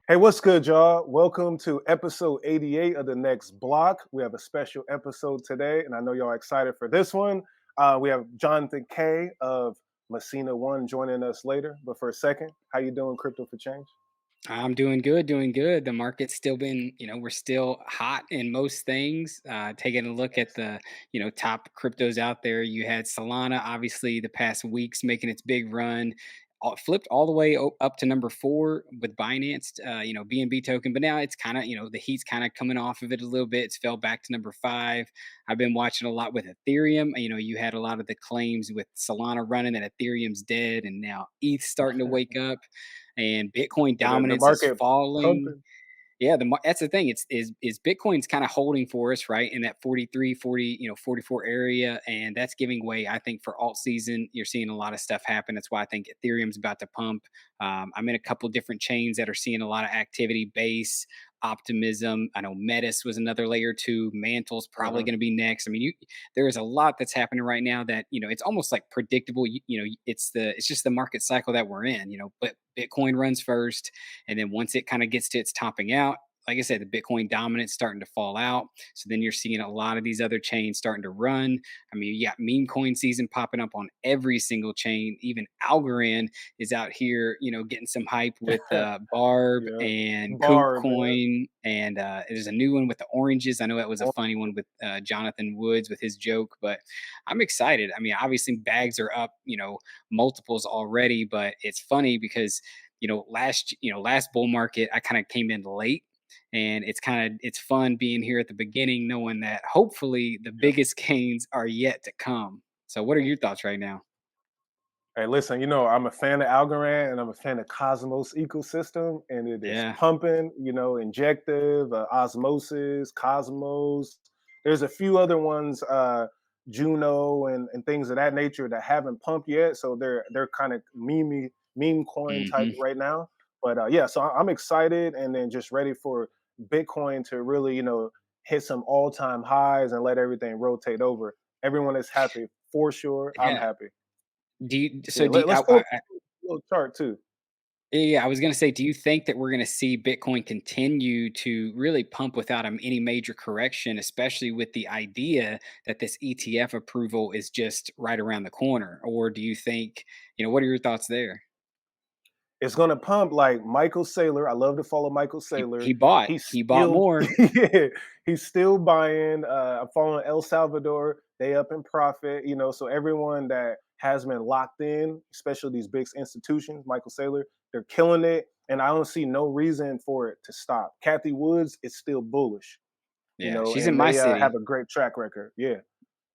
Hey, what's good, y'all? Welcome to episode 88 of The Next Block. We have a special episode today, and I know y'all are excited for this one. We have Jonathan K of Messina.One joining us later. But for a second, how you doing, Crypto for Change? I'm doing good, doing good. The market's still been, we're still hot in most things. Taking a look at the, top cryptos out there, you had Solana, obviously, the past weeks making its big run, flipped all the way up to number 4 with Binance, BNB token. But now it's kind of, the heat's kind of coming off of it a little bit. It's fell back to number 5. I've been watching a lot with Ethereum. You had a lot of the claims with Solana running that Ethereum's dead, and now ETH's starting to wake up and Bitcoin Yeah, the dominance is market falling. pumping. Yeah, that's the thing. It's Bitcoin's kind of holding for us, right, in that 43, 40, 44 area, and that's giving way. I think for alt season, you're seeing a lot of stuff happen. That's why I think Ethereum's about to pump. I'm in a couple different chains that are seeing a lot of activity. Base, Optimism. I know Metis was another layer 2. Mantle's probably Mhm. going to be next. I mean, there is a lot that's happening right now that it's almost like predictable. It's just the market cycle that we're in. But Bitcoin runs first, and then once it kind of gets to its topping out, like I said, the Bitcoin dominance starting to fall out. So then you're seeing a lot of these other chains starting to run. I mean, you got meme coin season popping up on every single chain. Even Algorand is out here, getting some hype with Barb Yeah, and Coop bar, man. Coin. And there's a new one with the oranges. I know that was a Or- funny one with Jonathan Woods with his joke, but I'm excited. I mean, obviously bags are up, multiples already, but it's funny because last bull market I kind of came in late, and it's fun being here at the beginning knowing that hopefully the Yep. biggest gains are yet to come. So what are your thoughts right now? Hey, listen, I'm a fan of Algorand and I'm a fan of Cosmos ecosystem, and it is Yeah. pumping, Injective, Osmosis, Cosmos. There's a few other ones, Juno and things of that nature that haven't pumped yet. So they're kind of meme coin type Hmm. right now. But yeah, so I'm excited and then just ready for Bitcoin to really, hit some all-time highs and let everything rotate over. Everyone is happy for sure. I'm Yeah. happy. Do you so Yeah, do you, let's pull up a little chart too. yeah, I was going to say, do you think that we're going to see Bitcoin continue to really pump without any major correction, especially with the idea that this ETF approval is just right around the corner? Or do you think, what are your thoughts there? It's gonna pump like Michael Saylor. I love to follow Michael He Saylor. he bought He's he bought still more. yeah, he's still buying. I'm following El Salvador. They up in profit, so everyone that has been locked in, especially these big institutions, Michael Saylor, they're killing it. And I don't see no reason for it to stop. Kathy Woods is still bullish, Yeah, she's in and my they have city. a great track record. Yeah.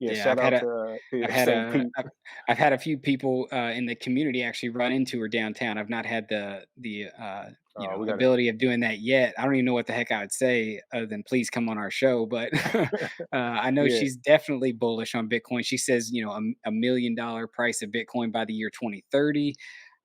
Yeah. Yeah, Shout out to I've had St. a Pete. I've, I've had a few people in the community actually run into her downtown. I've not had We got ability of doing that yet. I don't even know what the heck I would say other than please come on our show. But I know yeah. she's definitely bullish on Bitcoin. She says $1 million price of Bitcoin by the year 2030.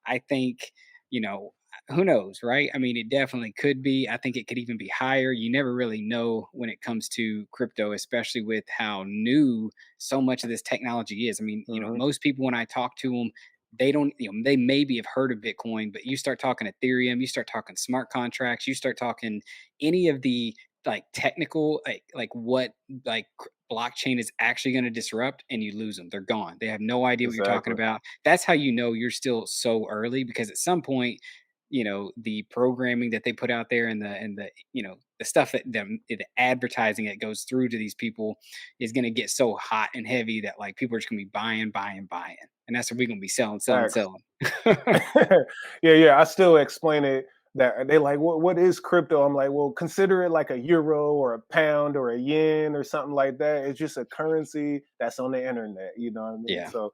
I think, you know, who knows, right? I mean, it definitely could be. I think it could even be higher. You never really know when it comes to crypto, especially with how new so much of this technology is. I mean, Hmm. most people, when I talk to them, they don't, they maybe have heard of Bitcoin, but you start talking Ethereum, you start talking smart contracts, you start talking any of the like technical, like what like blockchain is actually going to disrupt, and you lose them. They're gone. They have no idea what you're talking Exactly. about. That's how you know you're still so early, because at some point, the programming that they put out there, and the the stuff that the advertising that goes through to these people is going to get so hot and heavy that like people are just going to be buying, buying, buying, and that's what we're going to be selling, selling, Facts. selling. Yeah, yeah. I still explain it that they like, what is crypto? I'm like, well, consider it like a euro or a pound or a yen or something like that. It's just a currency that's on the internet. You know what I mean? Yeah. So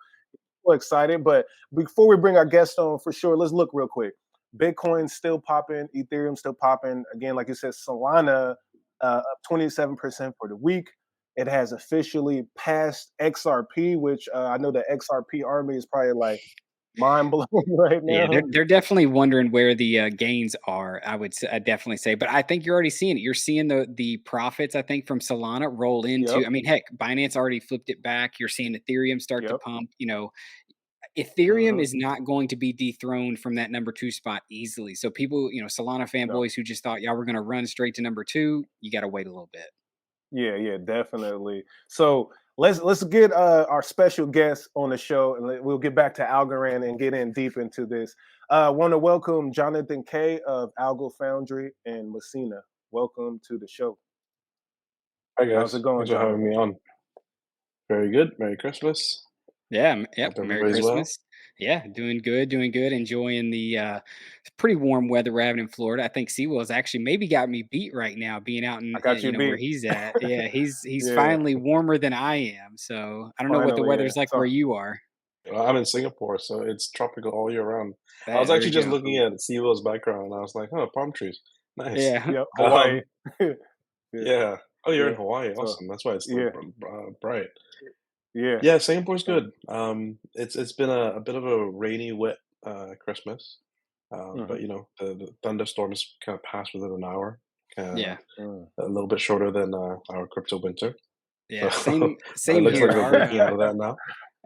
we're excited. But before we bring our guest on, for sure, let's look real quick. Bitcoin's still popping, Ethereum still popping. Again, like you said, Solana up 27% for the week. It has officially passed XRP, which I know the XRP army is probably like mind blown right Yeah, they're now. they're definitely wondering where the gains are. I definitely say, but I think you're already seeing it. You're seeing the profits. I think from Solana roll into. Yep, I mean, heck, Binance already flipped it back. You're seeing Ethereum start to yep. pump. Ethereum Hmm. is not going to be dethroned from that number 2 spot easily. So people, Solana No. fanboys who just thought y'all were gonna run straight to number 2, you gotta wait a little bit. Yeah, yeah, definitely. So let's get our special guest on the show, and we'll get back to Algorand and get in deep into this. Want to welcome Jonathan K of AlgoFoundry and Messina. Welcome to the show. Hi How's guys, it going, thanks for having Jonathan? me on. Very good. Merry Christmas. Yeah, Hope yep, Merry everybody's well. Christmas. Yeah, doing good, enjoying the, pretty warm weather we're having in Florida. I think Sewell's actually maybe got me beat right now being out I in, got you where beat. he's at. Yeah, he's Yeah, finally warmer than I am, so I don't know what the finally. Yeah. weather's like where So you are. I'm in Singapore, so it's tropical all year round. I was There actually you just go. looking at SeaWorld's background, and I was like, "Oh, palm trees, nice." Yeah. yep, Hawaii. Um, Yeah, yeah. Oh, you're in yeah. Hawaii. So Awesome. That's why it's still yeah, bright. yeah. Yeah, Singapore's So good. It's been a bit of a rainy, wet Christmas, mhm, but the thunderstorms kind of passed within an hour. Kind of Yeah. mm. a little bit shorter than our crypto winter. So Yeah, same it same looks like here. we're breaking out of that now.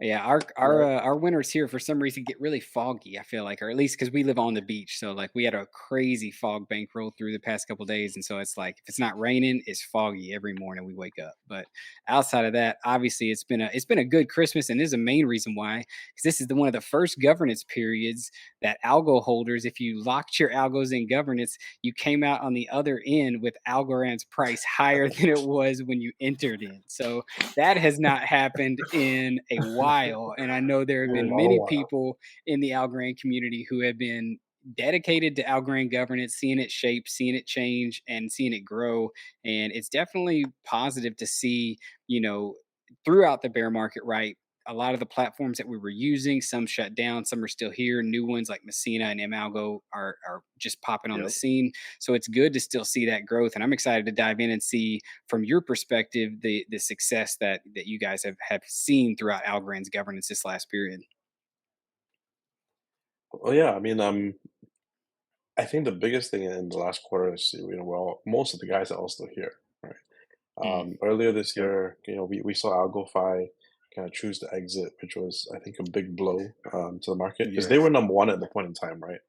Yeah, Right. our winters here for some reason get really foggy. I feel like, or at least because we live on the beach, so like we had a crazy fog bank roll through the past couple days, and so it's like if it's not raining, it's foggy every morning we wake up. But outside of that, obviously it's been a good Christmas, and this is a main reason why, because this is one of the first governance periods that algo holders, if you locked your algos in governance, you came out on the other end with Algorand's price higher than it was when you entered in. So that has not happened in a while, and I know there have Yeah. been All a many while. people in the Algorand community who have been dedicated to Algorand governance, seeing it shape, seeing it change, and seeing it grow. And it's definitely positive to see, you know, throughout the bear market, right? A lot of the platforms that we were using, some shut down, some are still here. New ones like Messina and mALGO are just popping on the Yep. scene. So it's good to still see that growth. And I'm excited to dive in and see from your perspective the success that you guys have seen throughout Algorand's governance this last period. Well, yeah, I mean, I think the biggest thing in the last quarter is, well, most of the guys are all still here, right? Mm, Earlier this Yep. year, we saw AlgoFi kind of choose to exit, which was, I think, a big blow to the market because they Yes. were number one at the point in time, right?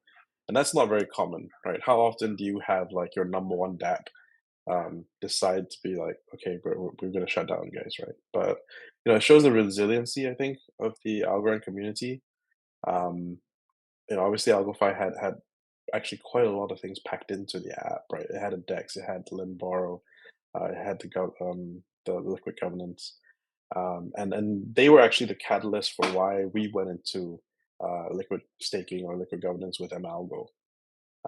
And that's not very common, right? How often do you have like your number one DApp decide to be like, okay, we're going to shut down, guys, right? But it shows the resiliency, I think, of the Algorand community. Um, obviously AlgoFi had actually quite a lot of things packed into the app, right? It had a DEX, it had lend borrow, it had the liquid governance, and they were actually the catalyst for why we went into liquid staking or liquid governance with mALGO.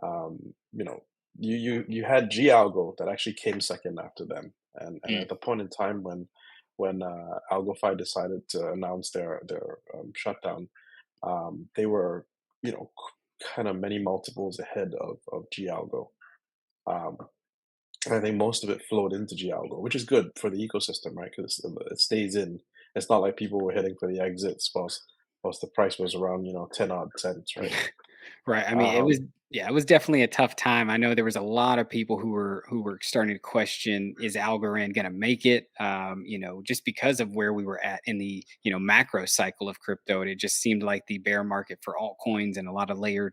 Um, you know, you had gAlgo that actually came second after them, and mm. at the point in time when AlgoFi decided to announce their shutdown, they were kind of many multiples ahead of gAlgo. Um, and I think most of it flowed into gAlgo, which is good for the ecosystem, right? Because it stays in. It's not like people were hitting for the exits whilst the price was around 10 odd cents, right? Right. I mean, it was Um, yeah, it was definitely a tough time. I know there was a lot of people who were starting to question, is Algorand going to make it? Just because of where we were at in the macro cycle of crypto, and it just seemed like the bear market for altcoins and a lot of a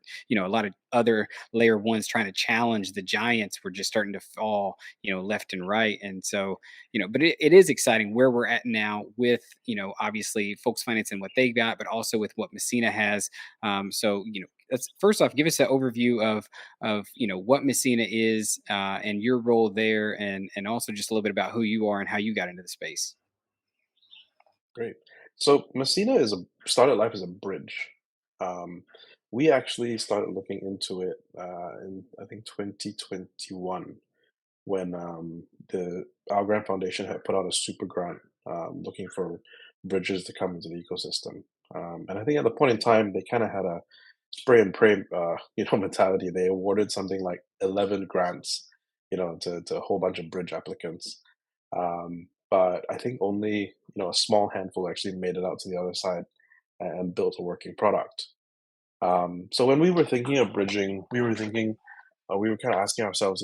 lot of other layer ones trying to challenge the giants were just starting to fall, left and right. And so, but it is exciting where we're at now with obviously folks financing what they got, but also with what Messina has. So let's first off give us an overview of what Messina is and your role there, and also just a little bit about who you are and how you got into the space. Great. So Messina started life as a bridge. Um, we actually started looking into it in I think 2021 when the Algorand Foundation had put out a super grant looking for bridges to come into the ecosystem. And I think at the point in time, they kind of had a spray and pray, mentality. They awarded something like 11 grants, to a whole bunch of bridge applicants. But I think only, a small handful actually made it out to the other side and built a working product. So when we were thinking of bridging, we were kind of asking ourselves,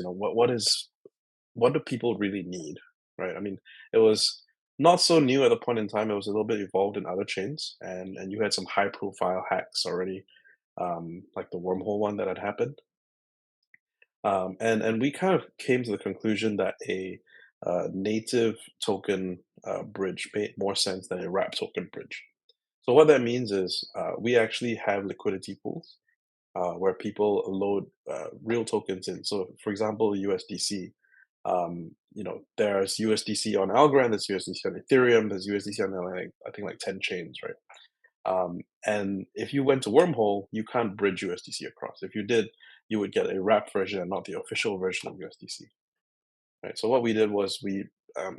what do people really need, right? I mean, it was not so new at the point in time. It was a little bit evolved in other chains, and you had some high profile hacks already, like the wormhole one that had happened. And we kind of came to the conclusion that a native token bridge made more sense than a wrap token bridge. So what that means is we actually have liquidity pools where people load real tokens in. So, for example, USDC. There's USDC on Algorand, there's USDC on Ethereum, there's USDC on like, I think like 10 chains, right? And if you went to Wormhole, you can't bridge USDC across. If you did, you would get a wrapped version and not the official version of USDC, right? So what we did was we um,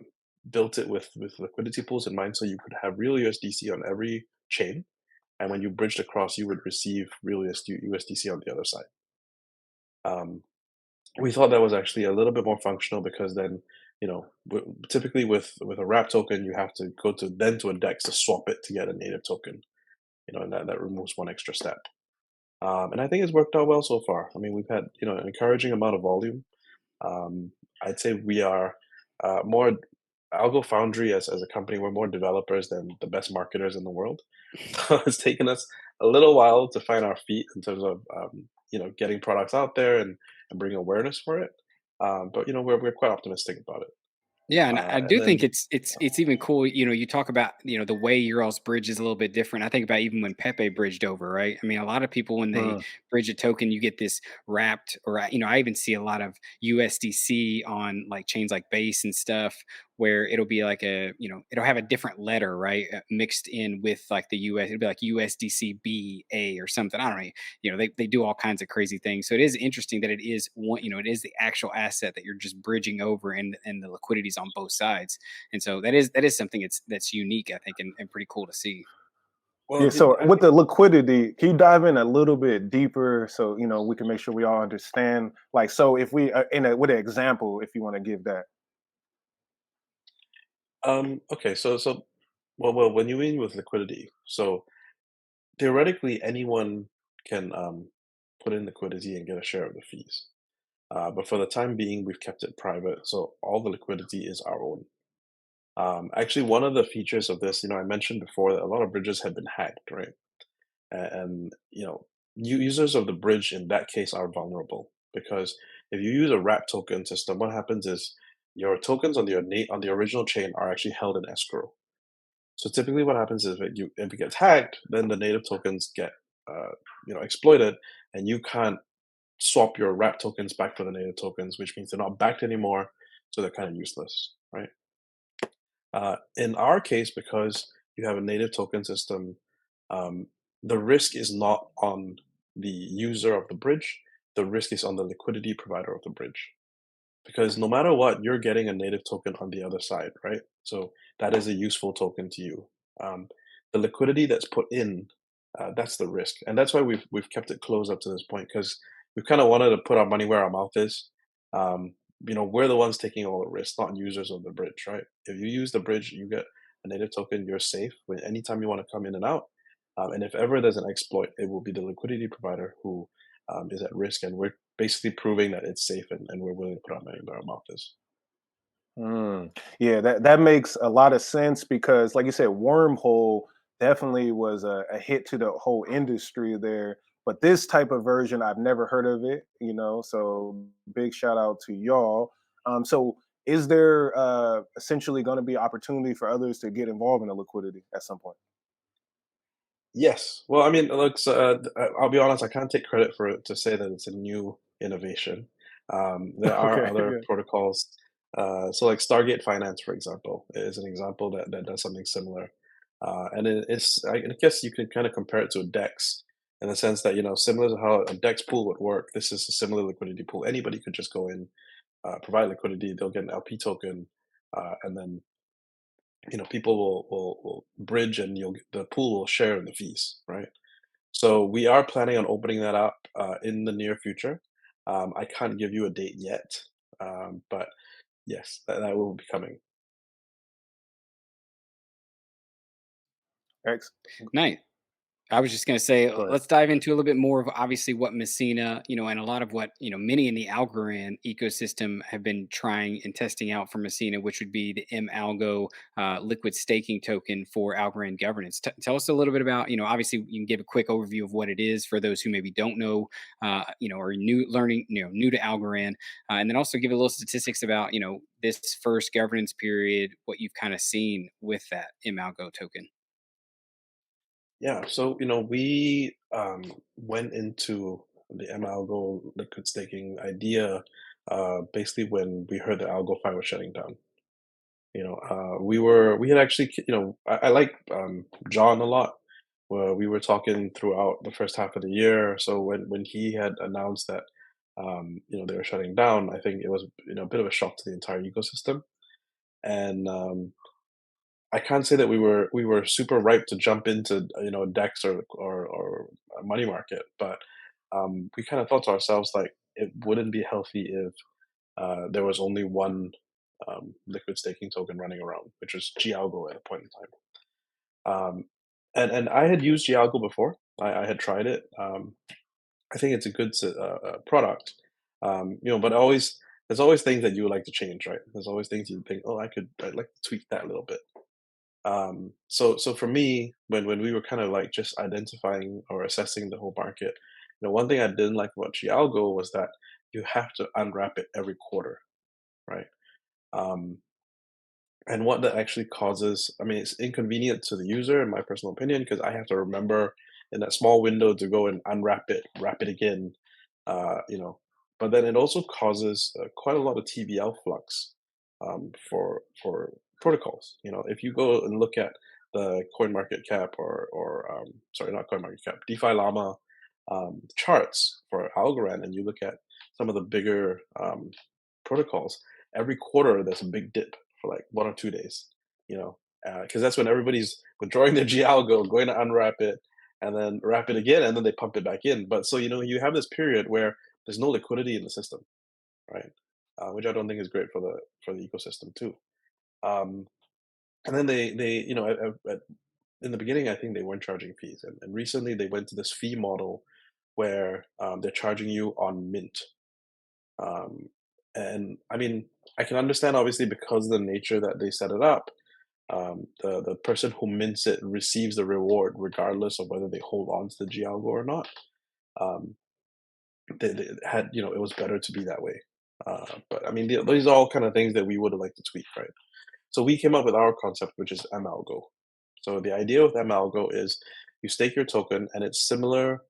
built it with liquidity pools in mind, so you could have real USDC on every chain, and when you bridged across, you would receive real USDC on the other side. Um, we thought that was actually a little bit more functional because then, typically with a wrap token, you have to go to a DEX to swap it to get a native token, and that removes one extra step. And I think it's worked out well so far. I mean, we've had, an encouraging amount of volume. Um, I'd say we are more AlgoFoundry as a company, we're more developers than the best marketers in the world. So it's taken us a little while to find our feet in terms of getting products out there and bring awareness for it. But we're quite optimistic about it. Yeah, and I And do think then it's even cool. You talk about the way your all's bridge is a little bit different. I think about even when Pepe bridged over, right? I mean, a lot of people when they Mm. bridge a token, you get this wrapped, or I even see a lot of USDC on like chains like Base and stuff, where it'll be like it'll have a different letter, right, mixed in with like the US. It'll be like USDC BA or something. I don't know. They do all kinds of crazy things. So it is interesting that it is one, it is the actual asset that you're just bridging over, and the liquidity's on both sides. And so that is something that's unique, I think, and pretty cool to see. Yeah, well, so with the liquidity, can you dive in a little bit deeper so we can make sure we all understand? Like, so if we with an example, if you want to give that. okay, well, when you mean with liquidity, so theoretically anyone can put in liquidity and get a share of the fees. But for the time being, we've kept it private, so all the liquidity is our own. Actually, one of the features of this, I mentioned before that a lot of bridges had been hacked, right? And users of the bridge in that case are vulnerable because if you use a wrap token system, what happens is your tokens on on the original chain are actually held in escrow. So typically, what happens is that if it gets hacked, then the native tokens get exploited, and you can't swap your wrap tokens back for the native tokens, which means they're not backed anymore, so they're kind of useless, right? In our case, because you have a native token system, um, the risk is not on the user of the bridge. The risk is on the liquidity provider of the bridge. Because no matter what, you're getting a native token on the other side, right? So that is a useful token to you. Um, the liquidity that's put in, that's the risk, and that's why we've kept it closed up to this point because we've kind of wanted to put our money where our mouth is. Um, we're the ones taking all the risks, not users of the bridge, right? If you use the bridge, you get a native token. You're safe when anytime you want to come in and out. And if ever there's an exploit, it will be the liquidity provider who is at risk, and we're basically proving that it's safe and we're willing to put our money where our mouth is. Mm. Yeah, that makes a lot of sense because, like you said, Wormhole definitely was a hit to the whole industry there. But this type of version, I've never heard of it. So big shout out to y'all. So is there essentially going to be opportunity for others to get involved in the liquidity at some point? Yes. Well, I mean, look, so, I'll be honest, I can't take credit for it to say that it's a new innovation. There are Okay. other Yeah. protocols. So, like Stargate Finance, for example, is an example that does something similar. And I guess you could kind of compare it to a DEX in the sense that, similar to how a DEX pool would work, this is a similar liquidity pool. Anybody could just go in, provide liquidity, they'll get an LP token, and then people will bridge and the pool will share in the fees, right? So we are planning on opening that up in the near future. I can't give you a date yet, but yes, that will be coming. Ex- Nice. I was just going to say, Go ahead. let's dive into a little bit more of obviously what Messina, and a lot of what, many in the Algorand ecosystem have been trying and testing out for Messina, which would be the mALGO liquid staking token for Algorand governance. Tell us a little bit about, obviously you can give a quick overview of what it is for those who maybe don't know, or new to Algorand, and then also give a little statistics about, this first governance period, what you've kind of seen with that mALGO token. Yeah, so we went into the mAlgo liquid staking idea basically when we heard that AlgoFi was shutting down. We had actually, I like John a lot. Where we were talking throughout the first half of the year. So when he had announced that, they were shutting down, I think it was a bit of a shock to the entire ecosystem. And I can't say that we were super ripe to jump into Dex or a money market, but we kind of thought to ourselves like it wouldn't be healthy if there was only one liquid staking token running around, which was gAlgo at a point in time. And I had used gAlgo before. I had tried it. I think it's a good product. But always there's always things that you would like to change, right? There's always things you think, oh, I'd like to tweak that a little bit. So for me, when we were kind of like just identifying or assessing the whole market, one thing I didn't like about gAlgo was that you have to unwrap it every quarter, right? Um, and what that actually causes, I mean, it's inconvenient to the user, in my personal opinion, because I have to remember in that small window to go and unwrap it, wrap it again, uh, you know. But then it also causes quite a lot of TVL flux for protocols. If you go and look at the CoinMarketCap or sorry, not CoinMarketCap, DeFi Llama charts for Algorand, and you look at some of the bigger protocols, every quarter there's a big dip for like 1 or 2 days, because that's when everybody's withdrawing their gAlgo, going to unwrap it, and then wrap it again, and then they pump it back in. But so you have this period where there's no liquidity in the system, right? Which I don't think is great for the ecosystem too. Um, and then they in the beginning, I think they weren't charging fees, and recently they went to this fee model where they're charging you on mint. Um, and I mean, I can understand obviously because of the nature that they set it up. The person who mints it receives the reward regardless of whether they hold on to the gAlgo or not. Um, they had, it was better to be that way. But I mean, these are all kind of things that we would have liked to tweak, right? So we came up with our concept, which is mAlgo. So the idea with mAlgo is you stake your token, and it's similar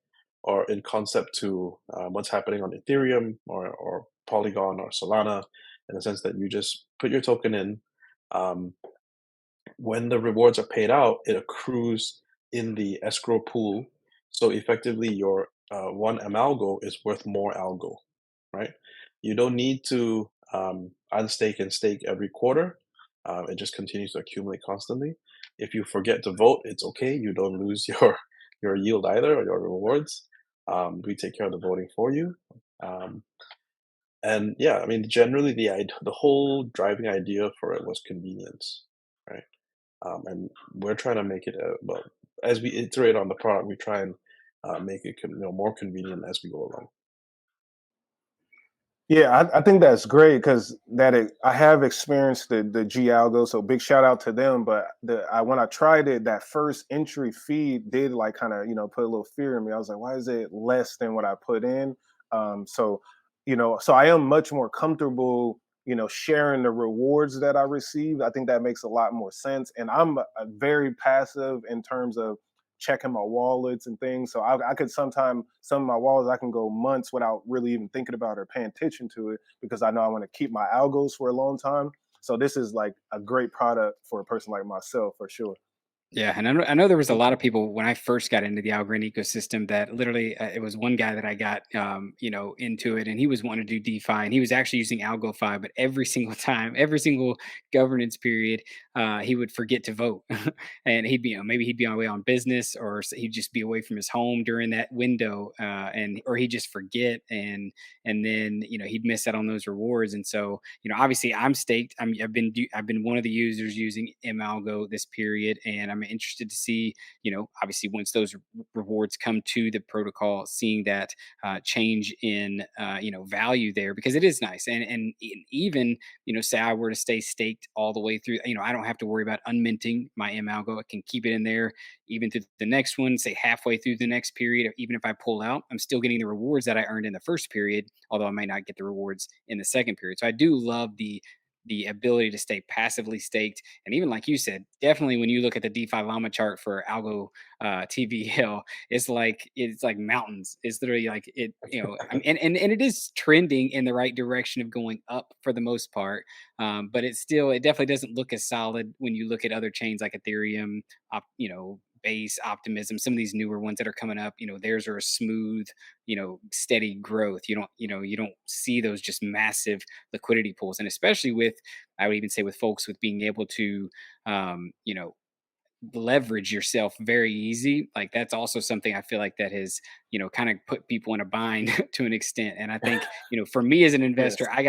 or in concept to what's happening on Ethereum or Polygon or Solana, in the sense that you just put your token in. Um, when the rewards are paid out, it accrues in the escrow pool. So effectively, your one mAlgo is worth more algo, right? You don't need to unstake and stake every quarter. It just continues to accumulate constantly. If you forget to vote, it's okay. You don't lose your yield either or your rewards. We take care of the voting for you. Um, and yeah, I mean, generally the whole driving idea for it was convenience, right? And we're trying to make it well, as we iterate on the product, we try and make it more convenient as we go along. Yeah, I think that's great because I have experienced the G algo, so big shout out to them. But when I tried it, that first entry fee did like kind of put a little fear in me. I was like, why is it less than what I put in? So I am much more comfortable sharing the rewards that I receive. I think that makes a lot more sense, and I'm very passive in terms of checking my wallets and things. So I could sometimes some of my wallets I can go months without really even thinking about or paying attention to it because I know I want to keep my algos for a long time. So this is like a great product for a person like myself for sure. Yeah, and I know there was a lot of people when I first got into the Algorand ecosystem that literally it was one guy that I got into it, and he was wanting to do DeFi, and he was actually using AlgoFi, but every single time, every single governance period, he would forget to vote, and he'd be maybe he'd be on way on business, or he'd just be away from his home during that window, and or he'd just forget, and then he'd miss out on those rewards, and so obviously I'm staked. I've been one of the users using mAlgo this period, and I'm I'm interested to see, obviously once those rewards come to the protocol, seeing that change in value there, because it is nice. And even say I were to stay staked all the way through, I don't have to worry about unminting my mALGO. I can keep it in there even through the next one, say halfway through the next period. Or even if I pull out, I'm still getting the rewards that I earned in the first period, although I might not get the rewards in the second period. So I do love the ability to stay passively staked. And even like you said, definitely when you look at the DeFi llama chart for Algo TVL, it's like mountains. It's literally like it, I mean, and it is trending in the right direction of going up for the most part. But it definitely doesn't look as solid when you look at other chains like Ethereum, Base, Optimism, some of these newer ones that are coming up. Theirs are a smooth, steady growth. You don't see those just massive liquidity pools, and especially with, I would even say, with folks with being able to, um, you know, leverage yourself very easy. Like that's also something I feel like that has, kind of put people in a bind to an extent. And I think, for me as an Yes, investor, I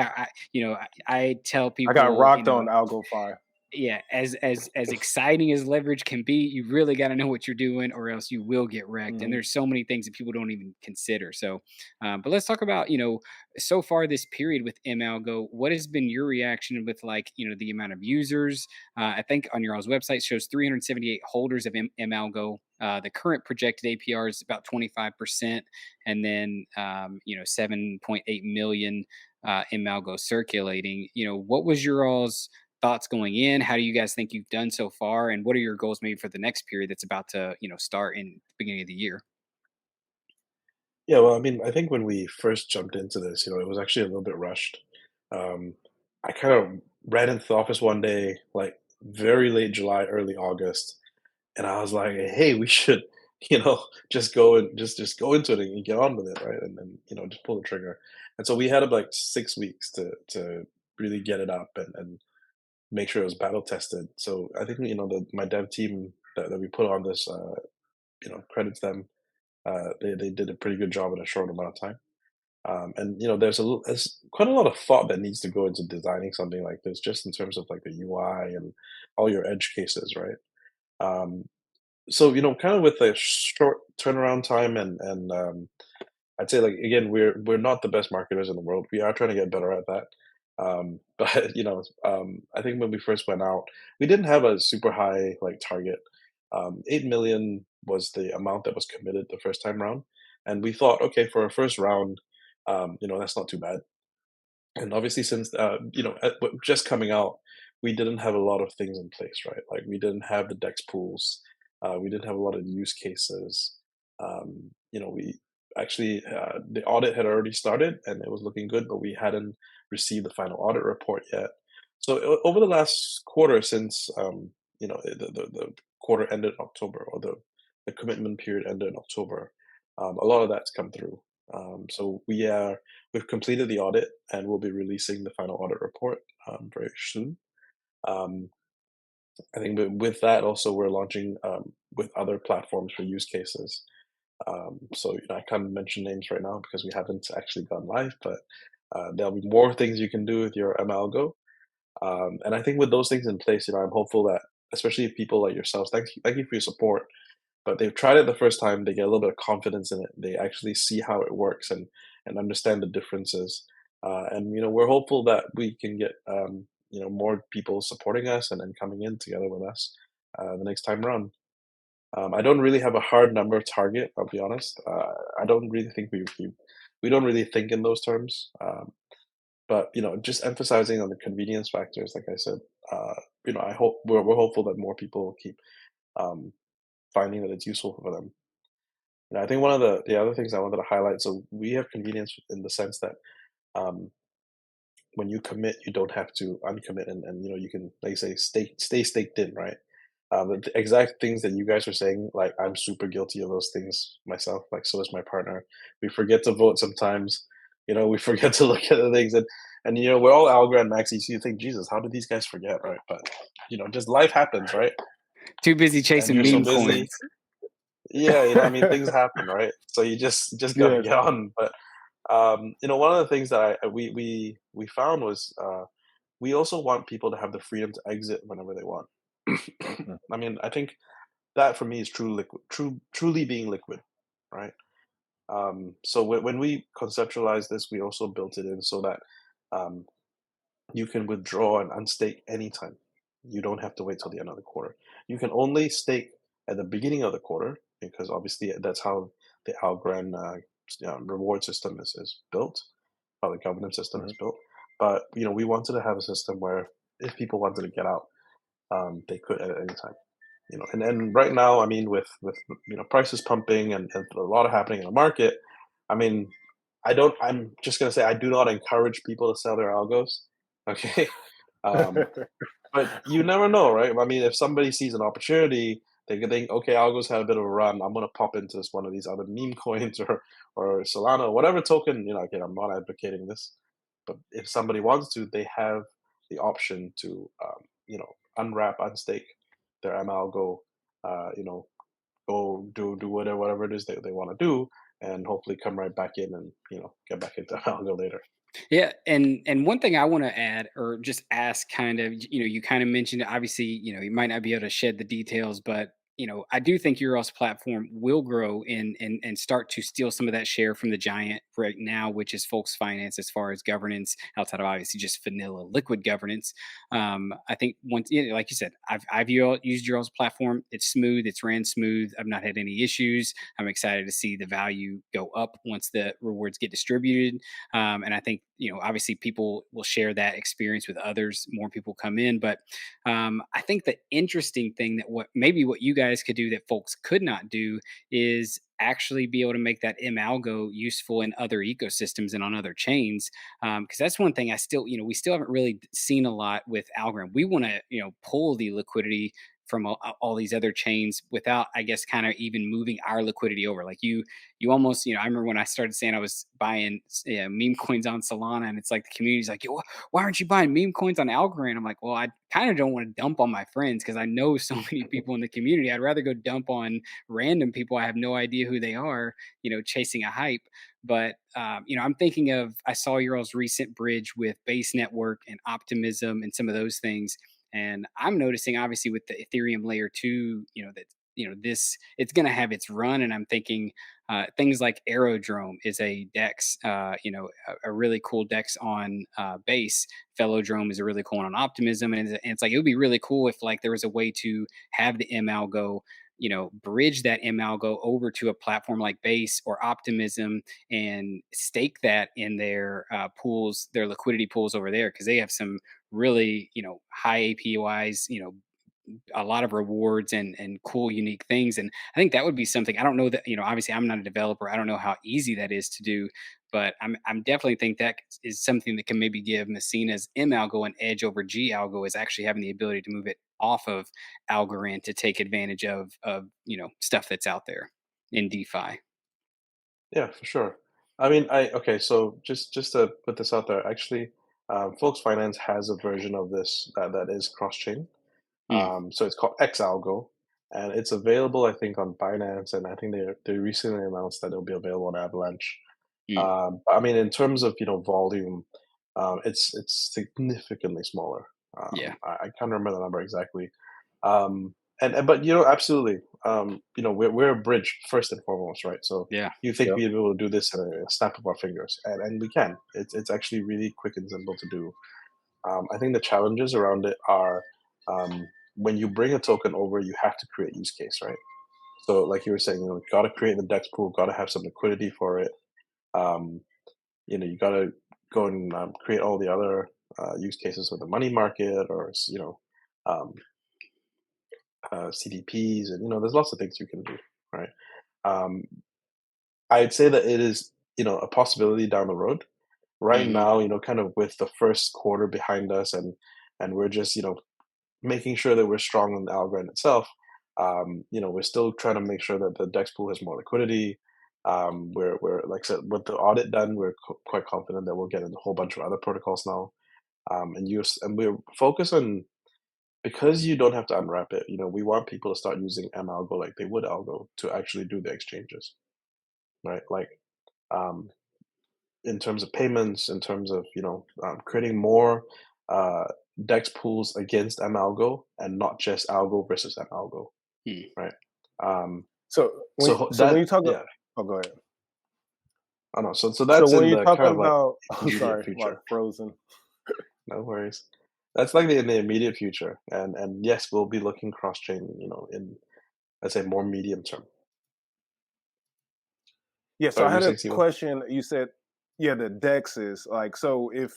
tell I got people, rocked on AlgoFi. yeah, as exciting as leverage can be, you really got to know what you're doing, or else you will get wrecked. And Hmm. there's so many things that people don't even consider. So, but let's talk about so far this period with mALGO. What has been your reaction with, like, the amount of users? I think on your all's website shows 378 holders of mALGO. The current projected APR is about 25%, and then 7.8 million mALGO circulating. What was your all's thoughts going in? How do you guys think you've done so far? And what are your goals maybe for the next period that's about to, start in the beginning of the year? Yeah, well, I mean, I think when we first jumped into this, it was actually a little bit rushed. Um, I kind of ran into the office one day, like very late July, early August, and I was like, "Hey, we should, just go and just go into it and get on with it, right?" And just pull the trigger. And so we had like 6 weeks to really get it up and make sure it was battle tested. So I think my dev team that we put on this, credits them. They did a pretty good job in a short amount of time. And there's quite a lot of thought that needs to go into designing something like this, just in terms of like the UI and all your edge cases, right? Um, so kind of with a short turnaround time, and I'd say, like, again, we're not the best marketers in the world. We are trying to get better at that. But I think when we first went out, we didn't have a super high like target. 8 million was the amount that was committed the first time round, and we thought, okay, for a first round, that's not too bad. And obviously, since just coming out, we didn't have a lot of things in place, right? Like we didn't have the DEX pools, we didn't have a lot of use cases. We actually the audit had already started and it was looking good, but we hadn't received the final audit report yet. So over the last quarter, since the quarter ended in October, or the commitment period ended in October, a lot of that's come through. So we've completed the audit and we'll be releasing the final audit report very soon. Um, I think with that also we're launching with other platforms for use cases. So I can't mention names right now because we haven't actually gone live, but there'll be more things you can do with your mALGO. And I think with those things in place, I'm hopeful that, especially people like yourselves, thank you for your support. But they've tried it the first time, they get a little bit of confidence in it. They actually see how it works and understand the differences. And we're hopeful that we can get more people supporting us and coming in together with us the next time around. I don't really have a hard number target. I'll be honest. I don't really think we don't really think in those terms. But just emphasizing on the convenience factors, like I said, I hope we're hopeful that more people will keep um, finding that it's useful for them. And I think one of the other things I wanted to highlight, so we have convenience in the sense that um, when you commit, you don't have to uncommit, and you can, like you say, stay staked in, right? The exact things that you guys are saying, like I'm super guilty of those things myself. Like so is my partner. We forget to vote sometimes. We forget to look at the things, and we're all Algorand maxis. So you think, Jesus, how did these guys forget, right? But just life happens, right? Too busy And chasing you're so meme busy. coins. Yeah, I mean, things happen, right? So you just gotta Yes. get on. But one of the things that we found was we also want people to have the freedom to exit whenever they want. Mm. I mean, I think that for me is truly being liquid, right? So when we conceptualize this, we also built it in so that um, you can withdraw and unstake anytime. You don't have to wait till the end of the quarter. You can only stake at the beginning of the quarter because obviously that's how the Algorand reward system is built, how the governance system is Mhm. built. But we wanted to have a system where if people wanted to get out, they could at any time. And right now, I mean, with prices pumping and a lot of happening in the market, I mean, I'm just gonna say I do not encourage people to sell their algos. Okay. Um, but you never know, right? I mean, if somebody sees an opportunity, they could think, okay, Algo's had a bit of a run. I'm gonna pop into this one of these other meme coins or Solana, or whatever token. Again, I'm not advocating this, but if somebody wants to, they have the option to, unwrap, unstake their mALGO, you know, go do whatever it is that they want to do, and hopefully come right back in and get back into mALGO later. Yeah, and one thing I want to add or just ask, kind of, you kind of mentioned it, obviously, you might not be able to shed the details, but I do think Euro's platform will grow and start to steal some of that share from the giant right now, which is Folks Finance as far as governance, outside of obviously just vanilla liquid governance. I think once, like you said, used Euro's platform. It's smooth, it's ran smooth. I've not had any issues. I'm excited to see the value go up once the rewards get distributed. And I think, obviously people will share that experience with others. More people come in. But I think the interesting thing that what you guys could do that folks could not do is actually be able to make that mALGO useful in other ecosystems and on other chains. Because that's one thing we still haven't really seen a lot with Algorand. We want to, pull the liquidity from all these other chains without, I guess, kind of even moving our liquidity over. Like you almost, I remember when I started saying I was buying meme coins on Solana, and it's like the community's like, yo, why aren't you buying meme coins on Algorand? I'm like, well, I kind of don't want to dump on my friends because I know so many people in the community. I'd rather go dump on random people I have no idea who they are, chasing a hype. But I'm thinking of, I saw your all's recent bridge with Base Network and Optimism and some of those things. And I'm noticing, obviously, with the Ethereum layer two, that this it's going to have its run. And I'm thinking things like Aerodrome is a DEX, a really cool DEX on Base. Velodrome is a really cool one on Optimism, and it's like it would be really cool if like there was a way to have the mALGO, bridge that mALGO over to a platform like Base or Optimism and stake that in their pools, their liquidity pools over there, because they have some really high APYs, a lot of rewards and cool unique things. And I think that would be something. I don't know that, obviously I'm not a developer, I don't know how easy that is to do, but I'm definitely think that is something that can maybe give Messina's mALGO an edge over G-Algo, is actually having the ability to move it off of Algorand to take advantage of stuff that's out there in DeFi. Yeah, for sure. I mean, okay. So just to put this out there, actually, Folks Finance has a version of this that is cross chain. Mm, So it's called xAlgo, and it's available, I think, on Binance, and I think they recently announced that it'll be available on Avalanche. mm, I mean, in terms of volume, it's significantly smaller. yeah, I can't remember the number exactly. And but absolutely. We're a bridge first and foremost, right? So yeah. you think Yep. we'd be able to do this in a snap of our fingers, and we can. It's actually really quick and simple to do. I think the challenges around it are um, when you bring a token over, you have to create use case, right? So, like you were saying, got to create the DEX pool, got to have some liquidity for it. Um, you got to go and create all the other use cases with the money market or um, CDPs, and there's lots of things you can do, right? Um, I'd say that it is a possibility down the road. Right Hmm. now, kind of with the first quarter behind us, and we're just making sure that we're strong in the Algorand itself. We're still trying to make sure that the DEX pool has more liquidity. We're like I said, with the audit done, we're quite confident that we'll get in a whole bunch of other protocols now. And we're focused on, because you don't have to unwrap it. We want people to start using mAlgo like they would Algo to actually do the exchanges, right? Like um, in terms of payments, in terms of creating more uh, DEX pools against mAlgo and not just Algo versus mAlgo, Hmm. right? Um, So when so so when that you talk, yeah, oh, go ahead. I know. So So that's when in you're the talking kind of like about, oh, immediate sorry, like future. frozen. No worries. That's like in the immediate future, and yes, we'll be looking cross chain, in let's say more medium term. Yeah, so Sorry, I you were had a saying, Steven? question. You said, yeah, the DEXs. Like, so if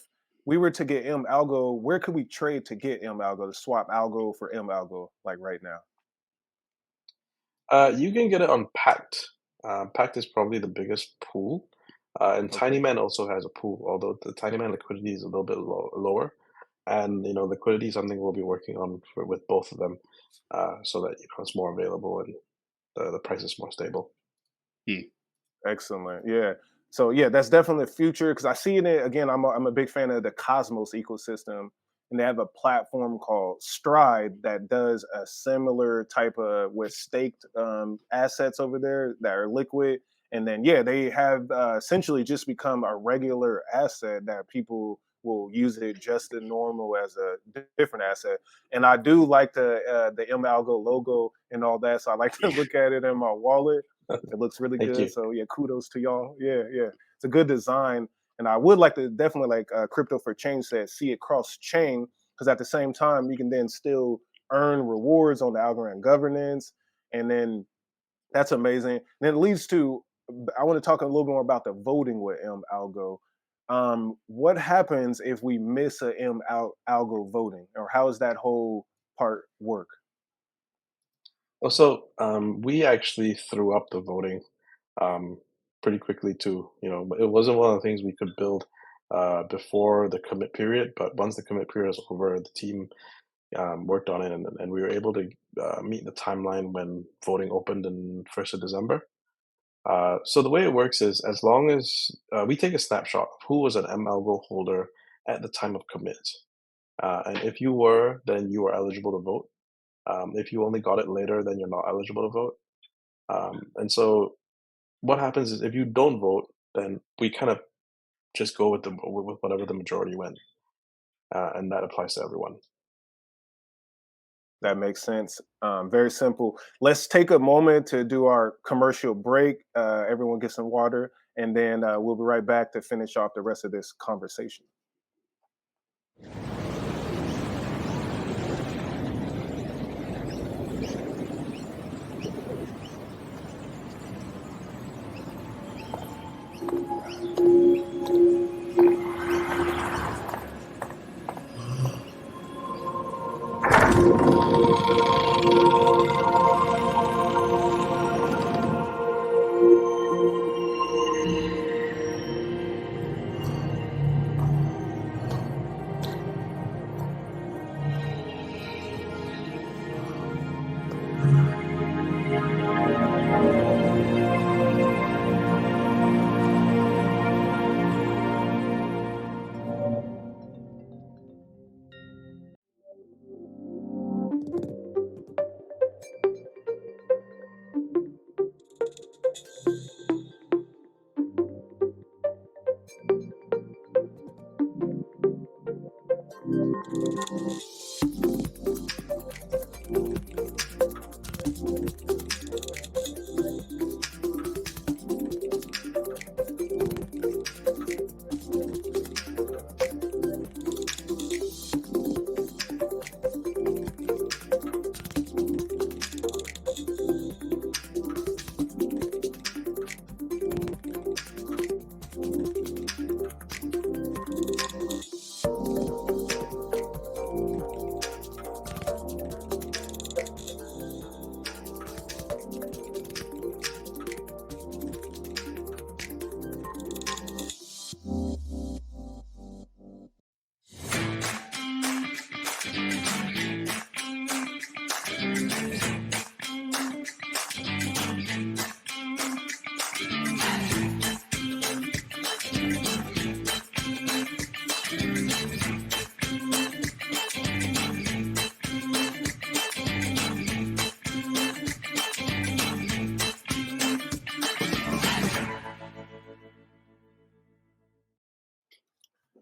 we were to get mALGO, where could we trade to get mALGO, to swap algo for mALGO, like right now? You can get it on Pact. Pact is probably the biggest pool, and Okay, Tinyman also has a pool, although the Tinyman liquidity is a little bit lower. And liquidity is something we'll be working on with both of them, so that it's more available and the price is more stable. Hmm. excellent. Yeah. So yeah, that's definitely the future because I see it again. I'm a big fan of the Cosmos ecosystem, and they have a platform called Stride that does a similar type of with staked assets over there that are liquid. And then yeah, they have essentially just become a regular asset that people will use it just as normal as a different asset. And I do like the mAlgo logo and all that, so I like to look at it in my wallet. It looks really Thank good. you. So yeah, kudos to y'all. Yeah, yeah. It's a good design. And I would like to definitely like Crypto for Change said, see it cross chain because at the same time you can then still earn rewards on the Algorand governance. And then that's amazing. And then it leads to I want to talk a little more about the voting with mAlgo. What happens if we miss a mAlgo voting, or how does that whole part work? Well, so we actually threw up the voting um, pretty quickly too. It wasn't one of the things we could build before the commit period, but once the commit period was over, the team worked on it, and we were able to meet the timeline when voting opened in 1st of December. So the way it works is as long as we take a snapshot of who was an mAlgo holder at the time of commit, and if you were, then you are eligible to vote. If you only got it later, then you're not eligible to vote. And so what happens is if you don't vote, then we kind of just go with whatever the majority win, and that applies to everyone. That makes sense. Very simple. Let's take a moment to do our commercial break. Everyone get some water, and then we'll be right back to finish off the rest of this conversation.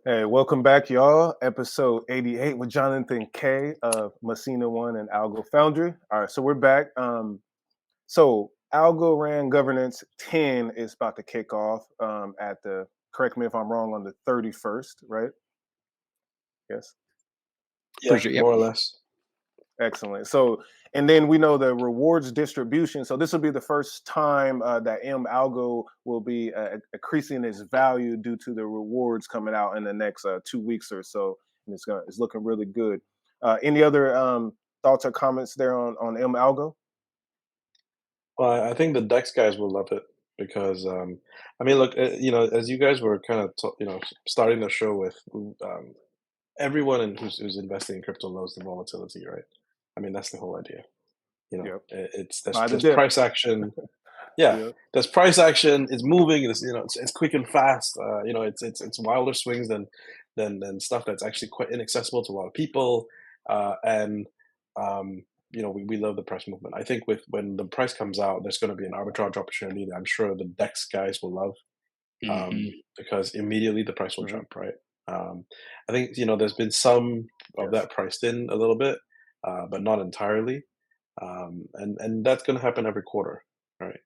Hey, welcome back, y'all. Episode 88 with Jonathan K of Messina.One and AlgoFoundry. All right, so we're back. So Algorand Governance 10 is about to kick off at the, correct me if I'm wrong, on the 31st, right? Yes. For Yeah, sure. Yep. more or less. Excellent. So, and then we know the rewards distribution. So this will be the first time that mALGO will be increasing its value due to the rewards coming out in the next 2 weeks or so, and it's looking really good. Any other thoughts or comments there on mALGO? Well, I think the Dex guys will love it because, I mean, look, as you guys were kind of, starting the show with, everyone who's investing in crypto knows the volatility, right? I mean, that's the whole idea. Yep. It's Buy the there's dip. price action. Yeah, Yep. there's price action. It's moving. It's quick and fast. It's wilder swings than stuff that's actually quite inaccessible to a lot of people. And we love the price movement. I think when the price comes out, there's going to be an arbitrage opportunity that I'm sure the Dex guys will love, Hmm. because immediately the price will Mhm. jump, right? I think there's been some of Yes. that priced in a little bit, but not entirely, and that's going to happen every quarter, right?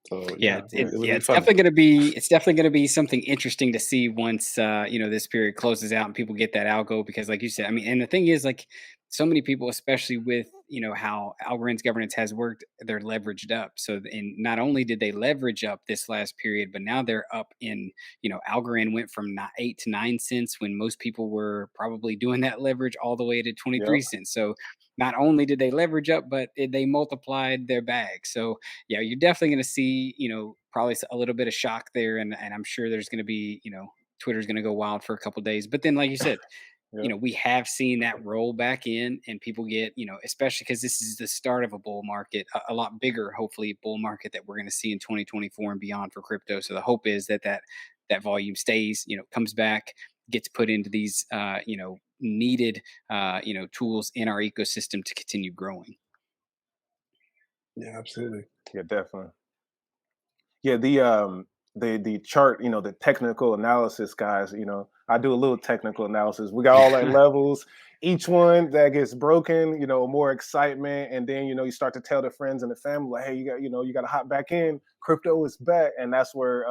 So Yeah, yeah, Yeah. it'll yeah, be fun. it's definitely gonna be something interesting to see once this period closes out and people get that algo because like you said, I mean, and the thing is like so many people, especially with how Algorand's governance has worked, they're leveraged up. So and not only did they leverage up this last period, but now they're up in, Algorand went from 8 to 9 cents when most people were probably doing that leverage all the way to 23 Yep. cents. So not only did they leverage up, but they multiplied their bag. So yeah, you're definitely going to see, probably a little bit of shock there, and I'm sure there's going to be, Twitter's going to go wild for a couple days. But then, like you said, Yep. we have seen that roll back in, and people get, especially because this is the start of a bull market, a lot bigger, hopefully, bull market that we're going to see in 2024 and beyond for crypto. So the hope is that volume stays, comes back, gets put into these, needed, tools in our ecosystem to continue growing. Yeah, absolutely. Yeah, definitely. Yeah, the chart, the technical analysis guys, I do a little technical analysis. We got all our levels. Each one that gets broken, more excitement, and then you start to tell the friends and the family, like, hey, you got to hop back in. Crypto is back, and that's where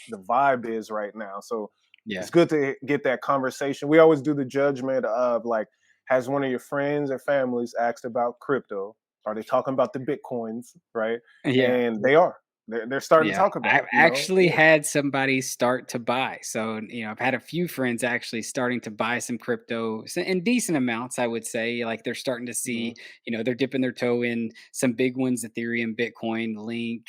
the vibe is right now. So Yeah. it's good to get that conversation. We always do the judgment of like, has one of your friends or families asked about crypto? Are they talking about the bitcoins, right? Yeah. And they are. They're starting to Yeah, talk about I've it. actually Yeah. had somebody start to buy. So, I've had a few friends actually starting to buy some crypto in decent amounts, I would say. Like they're starting to Mhm. see, they're dipping their toe in some big ones: Ethereum, Bitcoin, Link,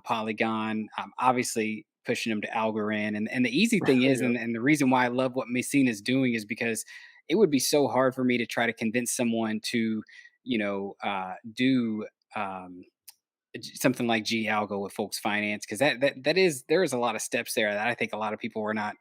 Polygon. Obviously, pushing them to Algorand. And the easy thing is, Yeah. and the reason why I love what Messina is doing is because it would be so hard for me to try to convince someone to, do. Something like Algo with folks finance because there is a lot of steps there that I think a lot of people are not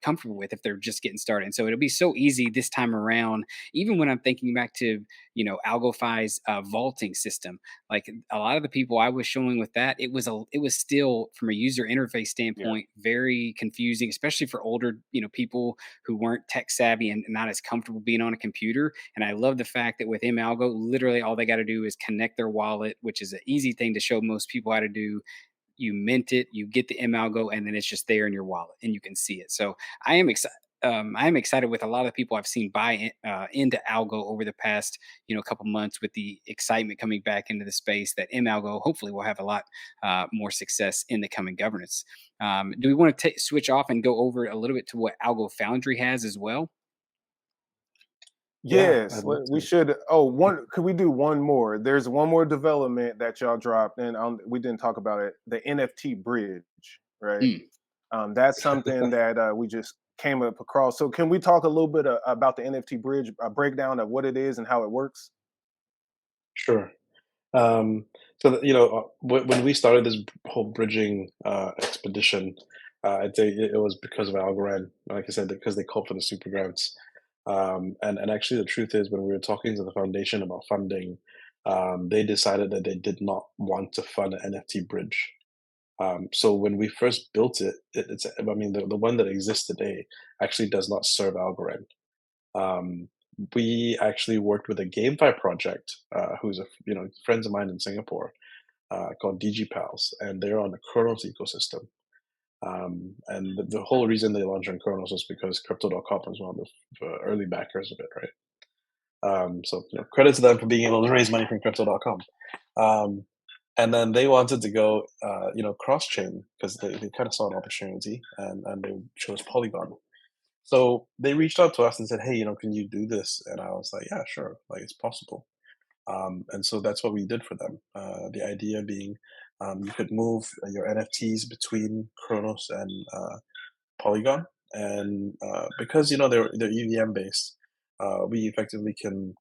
comfortable with if they're just getting started. And so it'll be so easy this time around. Even when I'm thinking back to AlgoFi's vaulting system, like a lot of the people I was showing with that, it was still from a user interface Yeah. standpoint very confusing, especially for older people who weren't tech savvy and not as comfortable being on a computer. And I love the fact that with mAlgo, literally all they got to do is connect their wallet, which is an easy thing to show most people how to do. You mint it, you get the mAlgo, and then it's just there in your wallet, and you can see it. So I am excited. I am excited with a lot of people I've seen buy into Algo over the past, couple months with the excitement coming back into the space that mAlgo hopefully will have a lot more success in the coming governance. Do we want to switch off and go over a little bit to what AlgoFoundry has as well? Yeah, Yes, I'd love we to. should. Oh, one. Could we do one more? There's one more development that y'all dropped, and we didn't talk about it. The NFT bridge, right? Mm. That's something that we just came up across. So, can we talk a little bit about the NFT bridge, a breakdown of what it is and how it works? Sure. Um, when we started this whole bridging expedition, I'd say it was because of Algorand. Like I said, because they called for the super grants. And actually, the truth is, when we were talking to the foundation about funding, they decided that they did not want to fund an NFT bridge. So when we first built it, it's I mean the one that exists today actually does not serve Algorand. we actually worked with a GameFi project, who's friends of mine in Singapore, called DigiPals, and they're on the Cronos ecosystem. And the whole reason they launched on Cronos was because Crypto.com was one of the early backers of it, right? So credit to them for being able to raise money from Crypto.com. Um, and then they wanted to go, cross chain because they kind of saw an opportunity, and they chose Polygon. So they reached out to us and said, "Hey, can you do this?" And I was like, "Yeah, sure. Like it's possible." And so that's what we did for them. The idea being, you could move your NFTs between Cronos and Polygon, and because they're EVM based, we effectively can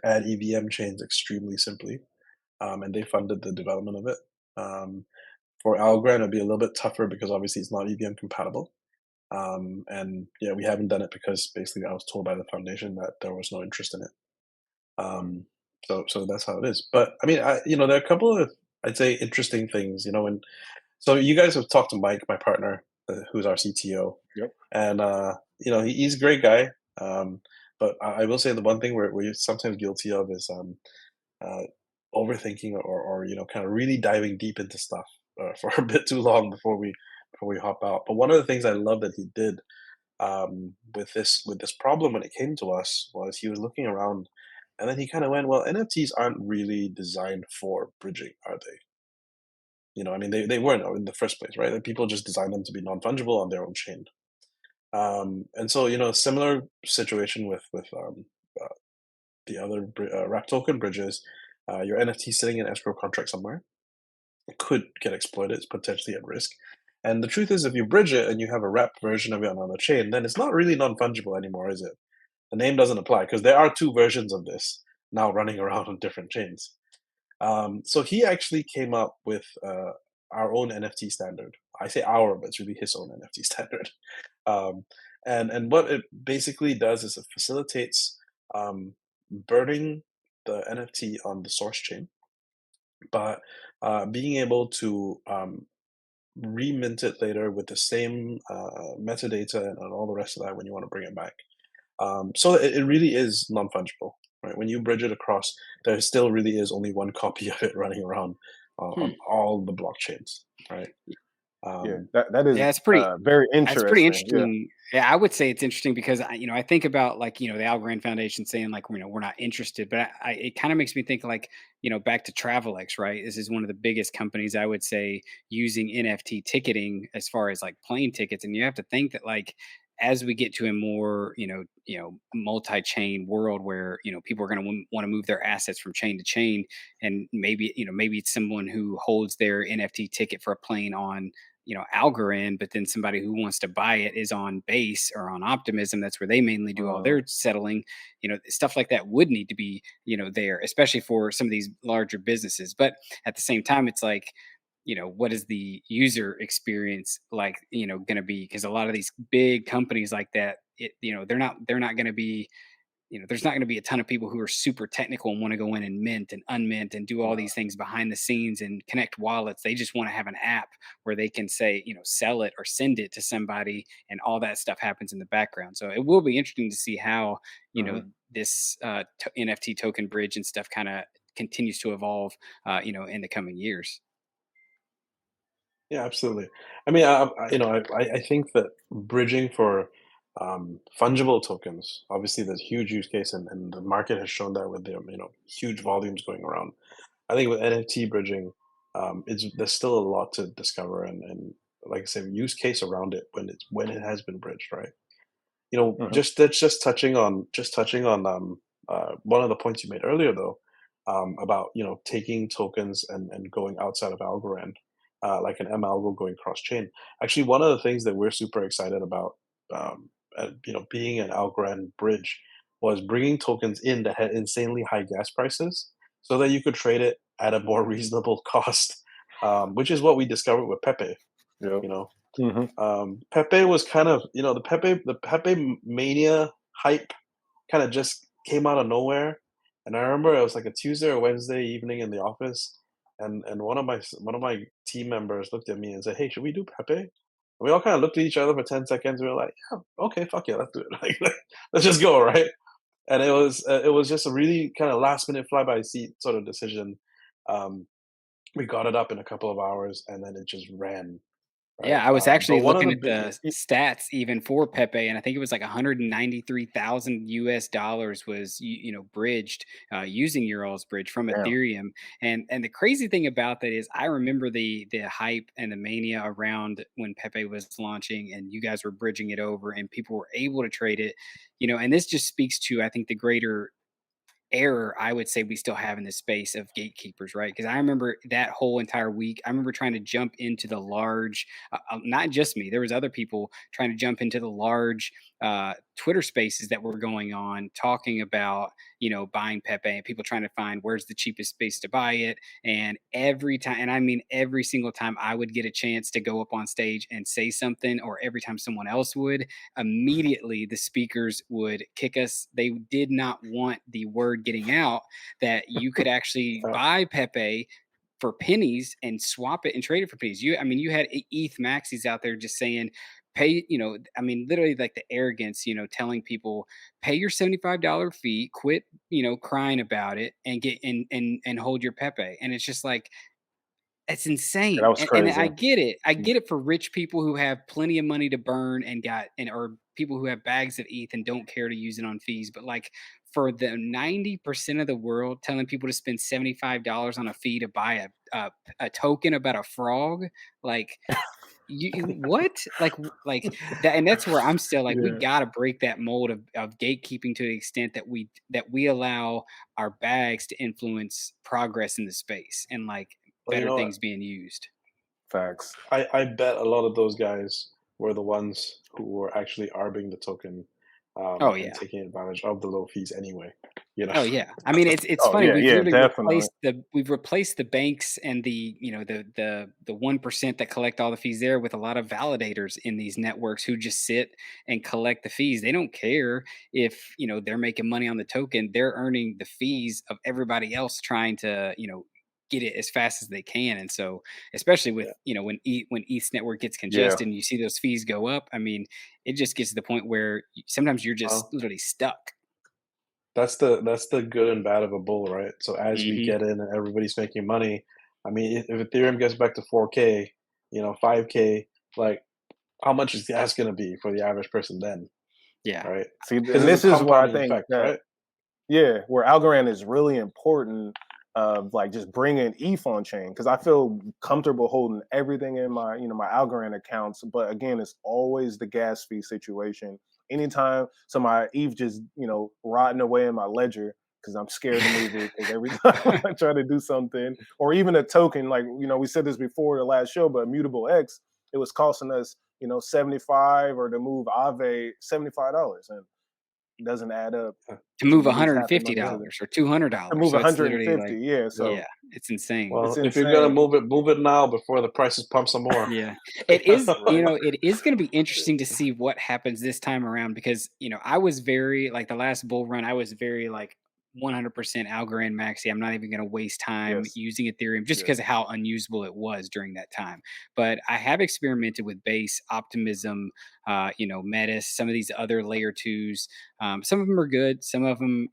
add EVM chains extremely simply, and they funded the development of it. Um, for Algorand, it'd be a little bit tougher because obviously it's not EVM compatible. And yeah, we haven't done it because basically I was told by the foundation that there was no interest in it. So that's how it is. But I mean, there are a couple of, I'd say, interesting things. And so you guys have talked to Mike, my partner, who's our CTO, Yep. and he's a great guy. But I will say the one thing we're sometimes guilty of is uh, overthinking, or kind of really diving deep into stuff for a bit too long before we hop out. But one of the things I love that he did, with this problem when it came to us, was he was looking around, and then he kind of went, "Well, NFTs aren't really designed for bridging, are they?" I mean, they weren't in the first place, right? Like, people just designed them to be non-fungible on their own chain. And so, similar situation with uh, the other wrap token bridges. Your NFT sitting in escrow contract somewhere, it could get exploited. It's potentially at risk. And the truth is, if you bridge it and you have a wrapped version of it on another chain, then it's not really non-fungible anymore, is it? The name doesn't apply because there are two versions of this now running around on different chains. So he actually came up with our own NFT standard. I say our, but it's really his own NFT standard. Um, and what it basically does is it facilitates um, burning the NFT on the source chain, but being able to remint it later with the same metadata and all the rest of that when you want to bring it back. So it really is non-fungible, right? When you bridge it across, there still really is only one copy of it running around on Hmm. all the blockchains, right? Yeah, Um, that is Yeah, it's pretty very That's pretty interesting. Yeah. interesting. Yeah, I would say it's interesting because I think about like the Algorand Foundation saying like we're not interested, but it kind of makes me think like back to Travelex, right? This is one of the biggest companies I would say using NFT ticketing as far as like plane tickets, and you have to think that like as we get to a more multi-chain world where people are going to want to move their assets from chain to chain, and maybe it's someone who holds their NFT ticket for a plane on Algorand, but then somebody who wants to buy it is on Base or on Optimism. That's where they mainly do all Uh, their settling. Stuff like that would need to be there, especially for some of these larger businesses. But at the same time, it's like what is the user experience like going to be, because a lot of these big companies like that, they're not going to be, there's not going to be a ton of people who are super technical and want to go in and mint and unmint and do all no. these things behind the scenes and connect wallets. They just want to have an app where they can say, sell it or send it to somebody, and all that stuff happens in the background. So it will be interesting to see how, Mhm. this NFT token bridge and stuff kind of continues to evolve, in the coming years. Yeah, absolutely. I mean, I think that bridging for fungible tokens, obviously, there's huge use case, and the market has shown that with the huge volumes going around. I think with NFT bridging, there's still a lot to discover, and like I said, use case around it when it has been bridged, right? Mhm. Just touching on one of the points you made earlier, though, about taking tokens and going outside of Algorand, like an mALGO going cross chain. Actually, one of the things that we're super excited about, being an Algorand bridge, was bringing tokens in that had insanely high gas prices, so that you could trade it at a more reasonable cost, which is what we discovered with Pepe. Yep. You know, Mhm. Pepe was kind of, the Pepe mania hype kind of just came out of nowhere. And I remember it was like a Tuesday or Wednesday evening in the office, and one of my team members looked at me and said, "Hey, should we do Pepe?" And we all kind of looked at each other for 10 seconds. We were like, "Yeah, okay, fuck yeah, let's do it. Like, let's just go, right?" and it was just a really kind of last minute fly by seat sort of decision. Um, we got it up in a couple of hours, and then it just ran, right? Yeah, I was But actually one of looking the at the stats even for Pepe, and I think it was like 193,000 US dollars was bridged using Ural's bridge from Damn. Ethereum. And the crazy thing about that is I remember the hype and the mania around when Pepe was launching and you guys were bridging it over and people were able to trade it, and this just speaks to I think the greater error I would say we still have in this space of gatekeepers, right? Because I remember that whole entire week. I remember trying to jump into the large, not just me. There was other people trying to jump into the large Twitter spaces that were going on, talking about buying Pepe and people trying to find where's the cheapest space to buy it. And every time, and I mean every single time, I would get a chance to go up on stage and say something, or every time someone else would, immediately the speakers would kick us. They did not want the word getting out that you could actually uh, buy Pepe for pennies and swap it and trade it for pennies. You had ETH maxis out there just saying, pay, I mean, literally like the arrogance, telling people, pay your $75 fee, quit, crying about it and get and hold your Pepe. And it's just like, it's That insane, was and crazy. I get it. I Mm. get it for rich people who have plenty of money to burn and or people who have bags of ETH and don't care to use it on fees. But like for the 90% of the world, telling people to spend $75 on a fee to buy a token about a frog, like what? Like that, and that's where I'm still like, we Yeah. gotta break that mold of gatekeeping to the extent that we allow our bags to influence progress in the space and like well, you better know what? things being used. Facts. I bet a lot of those guys were the ones who were actually arbing the token, Oh and yeah. taking advantage of the low fees anyway. You know. Oh yeah. I mean, it's Oh funny. yeah, We've yeah, literally definitely. replaced the banks and the 1% that collect all the fees there with a lot of validators in these networks who just sit and collect the fees. They don't care if they're making money on the token. They're earning the fees of everybody else trying to get it as fast as they can. And so, especially with Yeah. when ETH's network gets Yeah. congested and you see those fees go up. I mean, it just gets to the point where sometimes you're just Well, literally stuck. that's the good and bad of a bull, right? So as we Hmm. get in and everybody's making money, I mean, if Ethereum gets back to 4K, 5K, like how much is gas going to be for the average person then, Yeah. right? See, Because and it's a this is where I compounding think effect, that right? yeah, where Algorand is really important of like just bringing ETH on chain because I feel comfortable holding everything in my my Algorand accounts. But again, it's always the gas fee situation. Anytime, so my ETH just rotting away in my ledger because I'm scared to move it because every time I try to do something or even a token like we said this before the last show, but Mutable X it was costing us 75 or to move Aave $75 and it doesn't add up Yeah. To till move you lose half your money to the $150 or to $200. move So it's literally like, 150. Yeah, Yeah. so yeah, it's insane. it's Well, if you're gonna insane. move it now before the prices pump some more. Yeah. It is, Right. it is going to be interesting to see what happens this time around because, I was very like the last bull run, I was very like 100% Algorand Maxi. I'm not even going to waste time Yes. using Ethereum just because Yes. of how unusable it was during that time. But I have experimented with Base, Optimism, Metis, some of these other layer twos. Some of them are good. Some of them,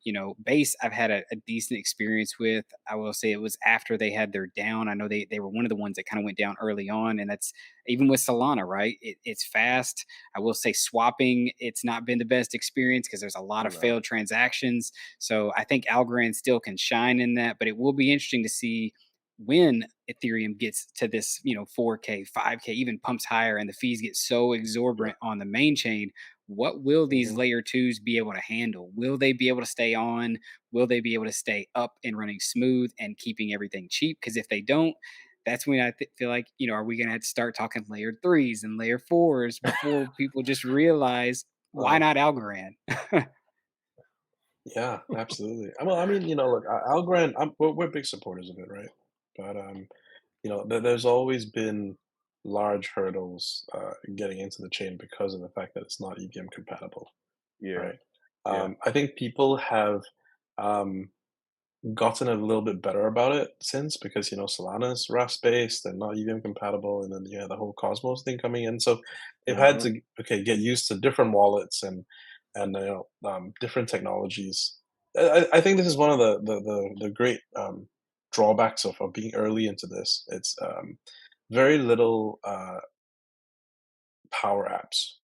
Base, I've had a decent experience with. I will say it was after they had their down. I know they were one of the ones that kind of went down early on, and that's even with Solana, right? It's fast. I will say swapping, it's not been the best experience because there's a lot of No. failed transactions. So I think Algorand still can shine in that, but it will be interesting to see when Ethereum gets to this, 4K, 5K, even pumps higher, and the fees get so Yeah. exorbitant on the main chain. What will these Mhm. layer twos be able to handle? Will they be able to stay on? Will they be able to stay up and running smooth and keeping everything cheap? Because if they don't, that's when I feel like, are we going to have to start talking layer threes and layer fours before people just realize why Well, not Algorand? yeah, absolutely. Well, I mean, look, Algorand, we're big supporters of it, right? But there's always been large hurdles getting into the chain because of the fact that it's not EVM compatible, Yeah. right? Yeah. I think people have um, gotten a little bit better about it since because Solana's Rust based and not EVM compatible, and then the whole Cosmos thing coming in. So they've had Hmm. to get used to different wallets and and different technologies. I think this is one of the great drawbacks of being early into this. It's very little power apps.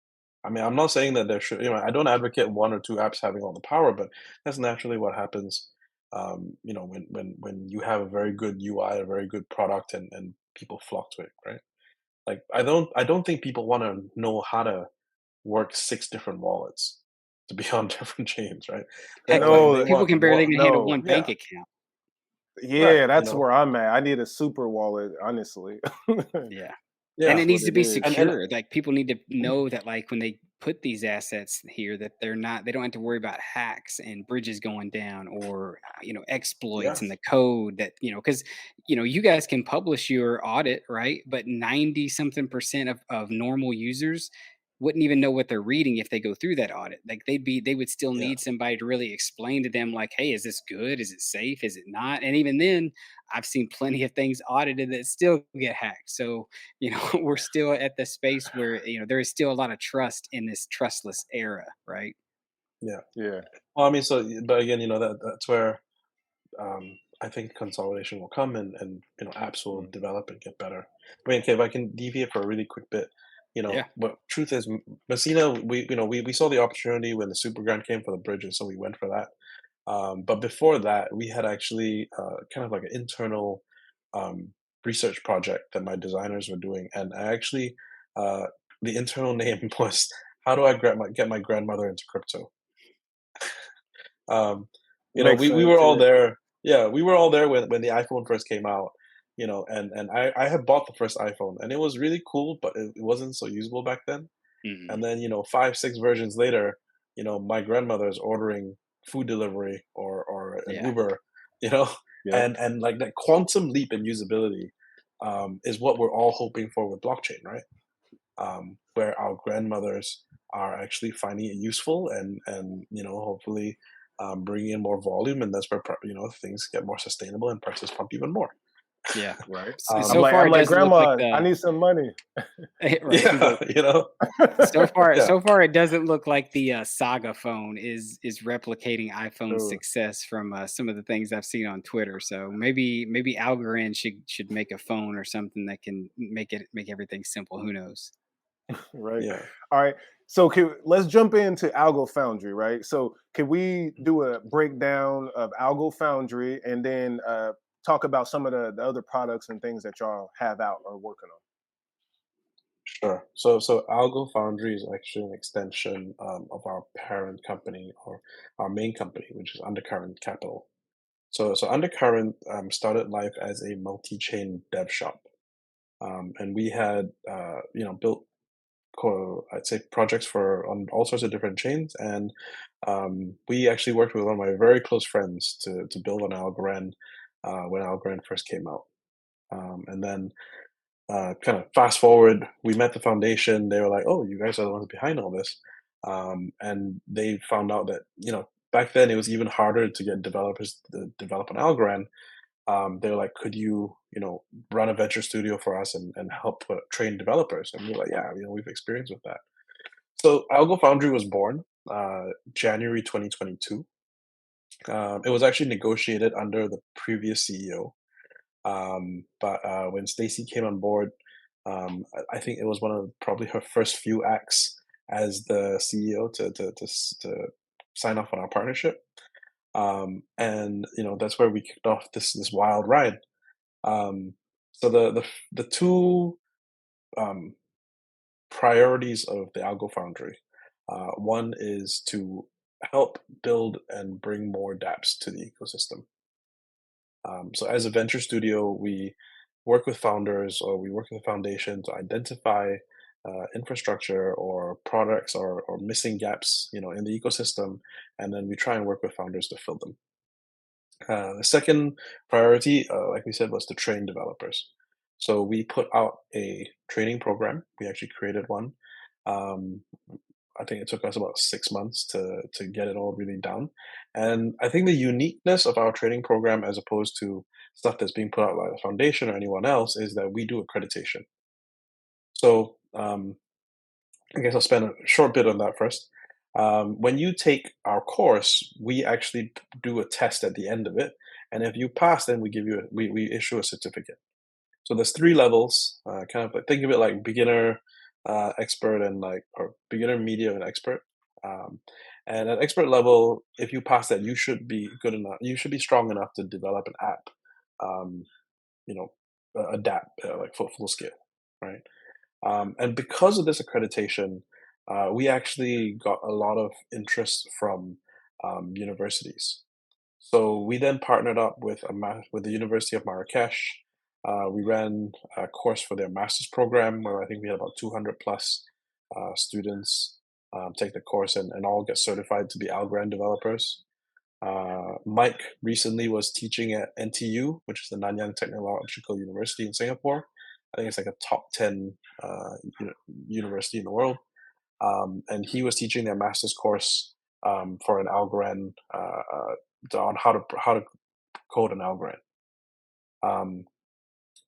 I mean, I'm not saying that there should, I don't advocate one or two apps having all the power, but that's naturally what happens. When you have a very good UI, a very good product, and people flock to it, right? Like, I don't think people want to know how to work 6 different wallets to be on different chains, right? They Heck, like they No, people want can barely what? even handle no. one Yeah, bank account. right. Yeah, that's where I'm at. I need a super wallet, honestly. Yeah. And Yeah, it That's what needs to it be is. and secure. Like people need to know that like when they put these assets here that they don't have to worry about hacks and bridges going down or exploits in yes, the code that, cuz you guys can publish your audit, right? But 90 something percent of normal users wouldn't even know what they're reading if they go through that audit. Like they would still need yes, somebody to really explain to them like, "Hey, is this good? Is it safe? Is it not?" And even then, I've seen plenty of things audited that still get hacked. So, we're still at the space where, there is still a lot of trust in this trustless era, right? yeah. Yeah. Well, I mean, but again, that's where I think consolidation will come, and apps will Mm. develop and get better. I mean, okay, if I can deviate for a really quick bit, Yeah. but truth is, Messina, we saw the opportunity when the super grant came for the bridge, and so we went for that. But before that, we had actually kind of like an internal um, research project that my designers were doing, and I actually uh, the internal name was "How do I get my grandmother into crypto?" Um, Makes we were sense. all Yeah. there. Yeah, we were all there when the iPhone first came out. And I had bought the first iPhone, and it was really cool, but it wasn't so usable back then. Mhm. And then 5 6 versions later, my grandmother's ordering food delivery or an Yeah. Uber, you know, Yep. and like that quantum leap in usability is what we're all hoping for with blockchain, right? Where our grandmothers are actually finding it useful and hopefully bringing in more volume, and that's where things get more sustainable and prices pump even more. Yeah. Right. I'm um, So like, far I'm it like, doesn't look like Grandma, I the need some money. right. yeah, So far yeah, so far it doesn't look like the Saga phone is replicating iPhone's True. success from some of the things I've seen on Twitter. So maybe Algorand should make a phone or something that can make everything simple. Who knows? Right. yeah. All right. So let's jump into AlgoFoundry, right? So can we do a breakdown of AlgoFoundry and then talk about some of the other products and things that y'all have out or working on? Sure. So AlgoFoundry is actually an extension of our parent company or our main company, which is Undercurrent Capital. So Undercurrent started life as a multi-chain dev shop, and we had built I'd say projects for on all sorts of different chains, and we actually worked with one of my very close friends to build on Algorand when Algorand first came out, and then kind of fast forward, we met the foundation. They were like, "Oh, you guys are the ones behind all this," and they found out that back then it was even harder to get developers to develop an Algorand. They were like, "Could you run a venture studio for us and help train developers?" And we were like, "Yeah, we've experienced with that." So AlgoFoundry was born January 2022. It was actually negotiated under the previous CEO, but when Stacy came on board, I think it was one of probably her first few acts as the CEO to sign off on our partnership. And that's where we kicked off this wild ride. Um, so the two um, priorities of the Algo Foundry, one is to help build and bring more dApps to the ecosystem. So as a venture studio, we work with founders or we work with the foundation to identify infrastructure or products or missing gaps, in the ecosystem, and then we try and work with founders to fill them. The second priority, like we said, was to train developers. So we put out a training program. We actually created one. Um, I think it took us about 6 months to get it all really down. And I think the uniqueness of our training program, as opposed to stuff that's being put out by the foundation or anyone else, is that we do accreditation. So I guess I'll spend a short bit on that first. When you take our course, we actually do a test at the end of it, and if you pass, then we issue a certificate. So there's 3 levels, kind of like think of it like beginner, expert, and like or beginner, medium, and expert. Um, and at expert level, if you pass that, you should be good enough. You should be strong enough to develop an app, um, you know, adapt like full scale, right? And because of this accreditation, we actually got a lot of interest from universities. So we then partnered up with with the University of Marrakesh. We ran a course for their master's program where I think we had about 200 plus students take the course and all get certified to be Algorand developers. Mike recently was teaching at NTU, which is the Nanyang Technological University in Singapore. I think it's like a top 10 university in the world. And he was teaching their master's course for an Algorand on how to code an Algorand. Um,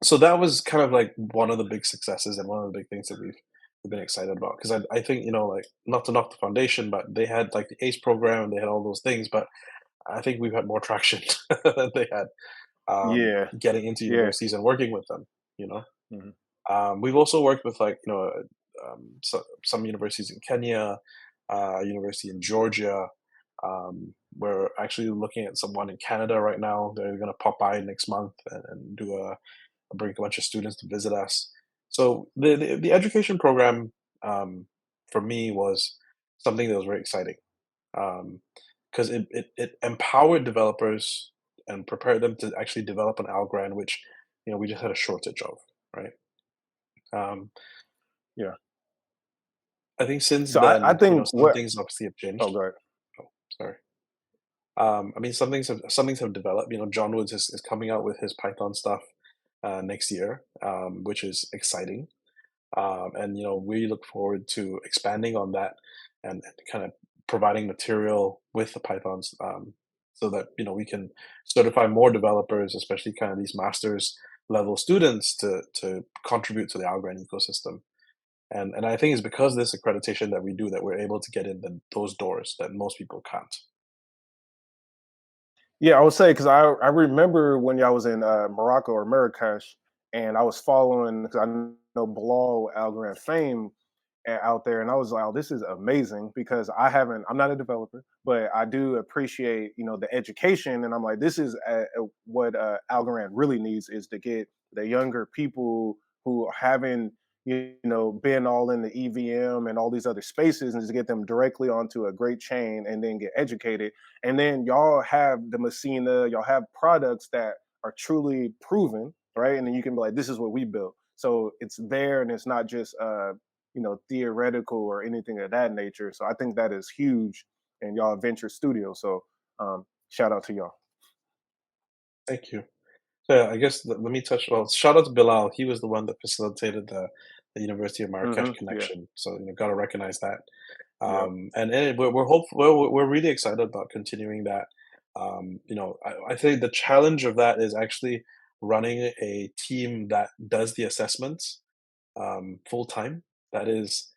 so that was kind of like one of the big successes and one of the big things that we've been excited about because I think like not to knock the foundation, but they had like the ACE program and they had all those things, but I think we've had more traction than they had Yeah, getting into yeah. universities and working with them. You know, Mhm. we've also worked with like some universities in Kenya, university in Georgia. We're actually looking at someone in Canada right now. They're going to pop by next month and do bring a bunch of students to visit us. So the education program for me was something that was very exciting because it empowered developers and prepared them to actually develop an Algorand, which we just had a shortage of, right? Um, Yeah. I think since So I then, think some what things obviously have oh, changed. go ahead. Oh, sorry. I mean, some things have developed. John Woods is coming out with his Python stuff next year, which is exciting. And we look forward to expanding on that and kind of providing material with the Pythons so that we can certify more developers, especially kind of these masters level students, to contribute to the Algorand ecosystem. And I think it's because of this accreditation that we do that we're able to get in those doors that most people can't. Yeah, I would say because I remember when y'all was in Morocco or Marrakesh, and I was following because I know Bilal Algorand fame out there, and I was like, "Oh, this is amazing!" Because I'm not a developer, but I do appreciate the education, and I'm like, "This is what Algorand really needs is to get the younger people who haven't been all in the EVM and all these other spaces, and to get them directly onto a great chain and then get educated." And then y'all have the Messina, y'all have products that are truly proven, right? And then you can be like, "This is what we built." So it's there, and it's not just theoretical or anything of that nature. So I think that is huge, and y'all Venture Studio. So shout out to y'all. Thank you. So yeah, I guess let me touch. Well, shout out to Bilal. He was the one that facilitated the University of Marrakesh Yeah, connection. So got to recognize that. yeah, And we're hopeful. We're really excited about continuing that. I think the challenge of that is actually running a team that does the assessments full time. That is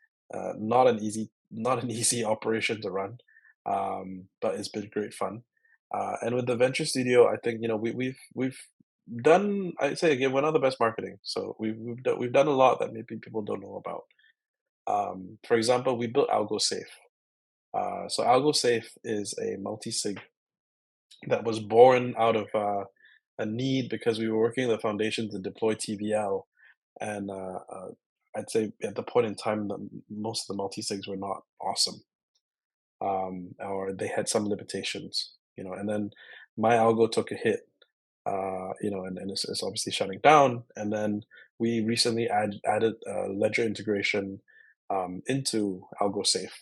not an easy operation to run, but it's been great fun. And with the venture studio, I think we've done. I'd say again, we're not the best marketing, so we've done a lot that maybe people don't know about. For example, we built AlgoSafe. So AlgoSafe is a multi-sig that was born out of a need because we were working on the foundation to deploy TVL, and I'd say at the point in time, most of the multi-sigs were not awesome, or they had some limitations, and then my algo took a hit, and it's obviously shutting down. And then we recently added ledger integration into AlgoSafe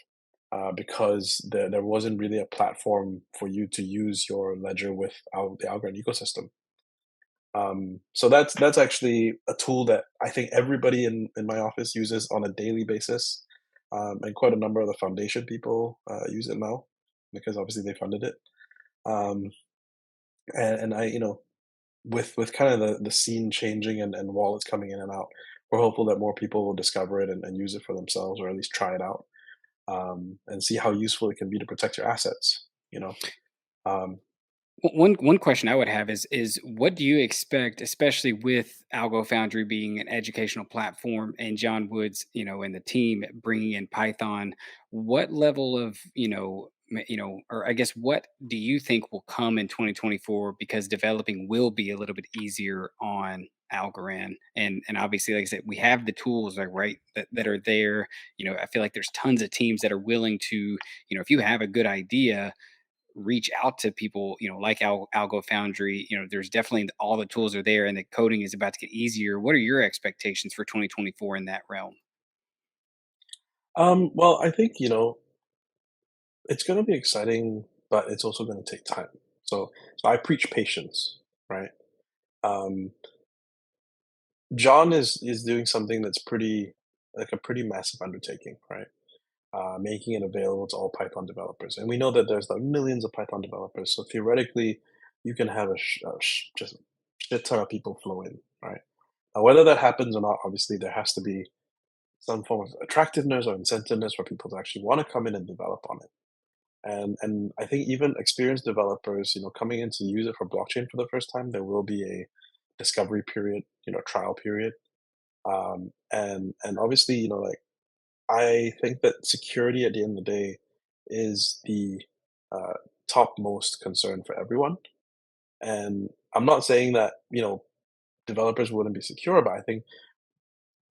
because there wasn't really a platform for you to use your ledger with the Algorand ecosystem. So that's actually a tool that I think everybody in my office uses on a daily basis, and quite a number of the foundation people use it now because obviously they funded it. Um, and I, with kind of the scene changing and wallets coming in and out, we're hopeful that more people will discover it and use it for themselves or at least try it out. and see how useful it can be to protect your assets. Um, One question I would have is what do you expect, especially with AlgoFoundry being an educational platform and John Woods, and the team bringing in Python, what level of, or I guess what do you think will come in 2024 because developing will be a little bit easier on Algorand and obviously like I said, we have the tools like right that are there. I feel like there's tons of teams that are willing to, if you have a good idea, reach out to people, like Algo Foundry. There's definitely all the tools are there, and the coding is about to get easier. What are your expectations for 2024 in that realm? well, I think it's going to be exciting, but it's also going to take time. So I preach patience, right? Um, John is doing something that's pretty like a pretty massive undertaking, right? Making it available to all Python developers, and we know that there's like millions of Python developers. So theoretically, you can have just shit ton of people flow in, right? Whether that happens or not, obviously there has to be some form of attractiveness or incentiveness for people to actually want to come in and develop on it. And I think even experienced developers, coming in to use it for blockchain for the first time, there will be a discovery period, trial period. And obviously, like I think that security at the end of the day is the uh, topmost concern for everyone. And I'm not saying that, developers wouldn't be secure, but I think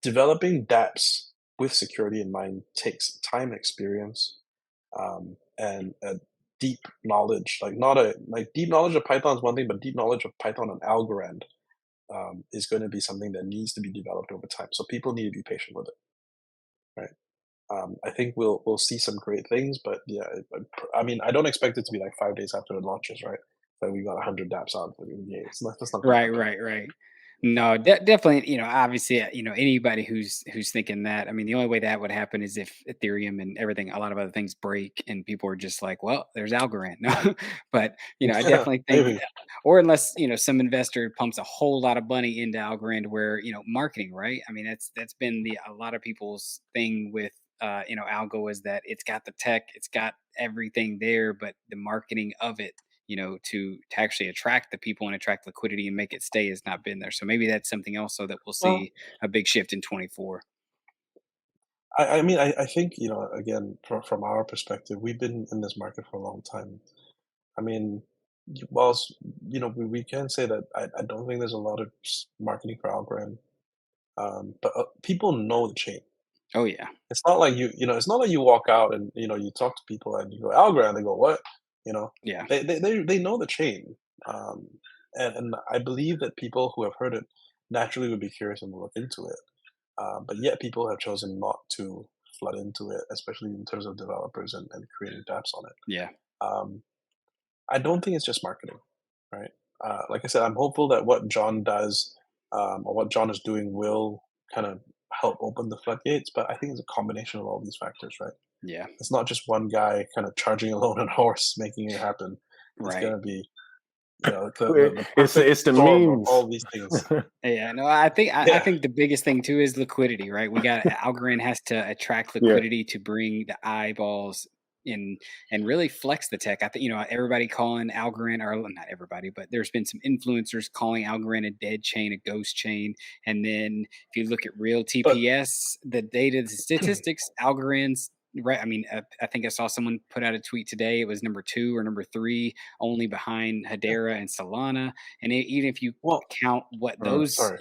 developing dApps with security in mind takes time and experience, and a deep knowledge, like not a like deep knowledge of Python is one thing, but deep knowledge of Python and Algorand is going to be something that needs to be developed over time. So people need to be patient with it, right? I think we'll see some great things, but yeah, I mean, I don't expect it to be like 5 days after it launches, right? That we got 100 dApps out. Yeah, that's not going to Right, happen. right, right. No, definitely. Obviously, anybody who's thinking that. I mean, the only way that would happen is if Ethereum and everything, a lot of other things break, and people are just like, "Well, there's Algorand." No, but I Yeah, definitely think, maybe. or unless some investor pumps a whole lot of money into Algorand, where marketing, right? I mean, that's been a lot of people's thing with Algo is that it's got the tech, it's got everything there, but the marketing of it to actually attract the people and attract liquidity and make it stay has not been there. So maybe that's something also that we'll Well, see a big shift in 24. I mean, I think, again, from our perspective, we've been in this market for a long time. I mean, whilst, we can say that I don't think there's a lot of marketing for Algorand, but people know the chain. Oh yeah. It's not like it's not like you walk out and, you talk to people and you go, "Algorand," they go, "What?" You know? Yeah. They know the chain. Um, and I believe that people who have heard it naturally would be curious and will look into it. But yet people have chosen not to flood into it, especially in terms of developers and creating dApps on it. Yeah. Um, I don't think it's just marketing, right? Like I said, I'm hopeful that what John does, or what John is doing will kind of help open the floodgates, but I think it's a combination of all these factors, right? Yeah. It's not just one guy kind of charging alone on a horse making it happen. It's Right. gonna be, the It's perfect it's the storm of memes. all these things. Yeah, no, I Yeah, think the biggest thing too is liquidity, right? We got Algorand has to attract Yeah. liquidity to bring the eyeballs in and really flex the tech. I think everybody calling Algorand, or not everybody, but there's been some influencers calling Algorand a dead chain, a ghost chain. And then if you look at real but TPS, the data, the statistics, Algorand's right. I mean, I think I saw someone put out a tweet today. It was number 2 or number 3, only behind yeah, Hedera and Solana. And even if you well, count what those, sorry.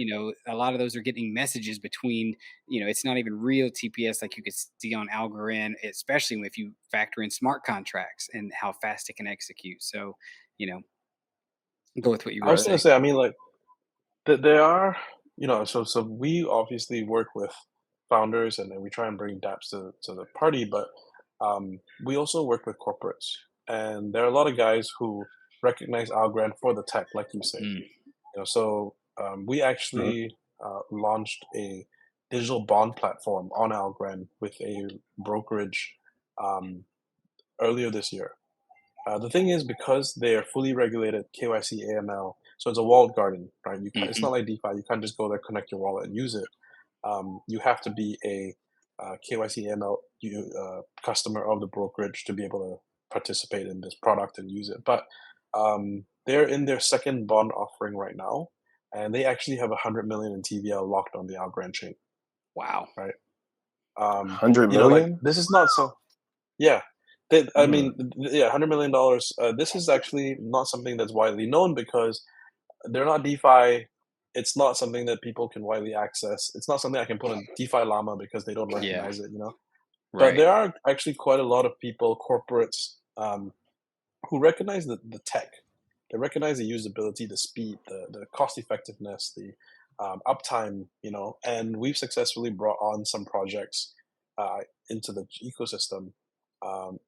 a lot of those are getting messages between, it's not even real TPS like you could see on Algorand, especially if you factor in smart contracts and how fast it can execute. So, you know, go with what you I were was gonna saying. say, I mean, like there are, so we obviously work with founders and then we try and bring dApps to the party, but we also work with corporates. And there are a lot of guys who recognize Algorand for the tech, like you say. Mm, So we Mhm. actually launched a digital bond platform on Algorand with a brokerage um, earlier this year. The thing is, because they are fully regulated KYC AML, so it's a walled garden, right? It's hmm. not like DeFi. You can't just go there, connect your wallet, and use it. You have to be a KYC AML customer of the brokerage to be able to participate in this product and use it. But they're in their second bond offering right now, and they actually have 100 million in TVL locked on the Algorand chain, Wow. right? 100 Like million? this is not so. Yeah, I Mm. mean, yeah, $100 million. This is actually not something that's widely known because they're not DeFi. It's not something that people can widely access. It's not something I can put on DeFi Llama because they don't Yeah. recognize it. But Right. there are actually quite a lot of people, corporates, who recognize the tech. They recognize the usability, the speed, the cost effectiveness, the uptime, and we've successfully brought on some projects uh, into the ecosystem um,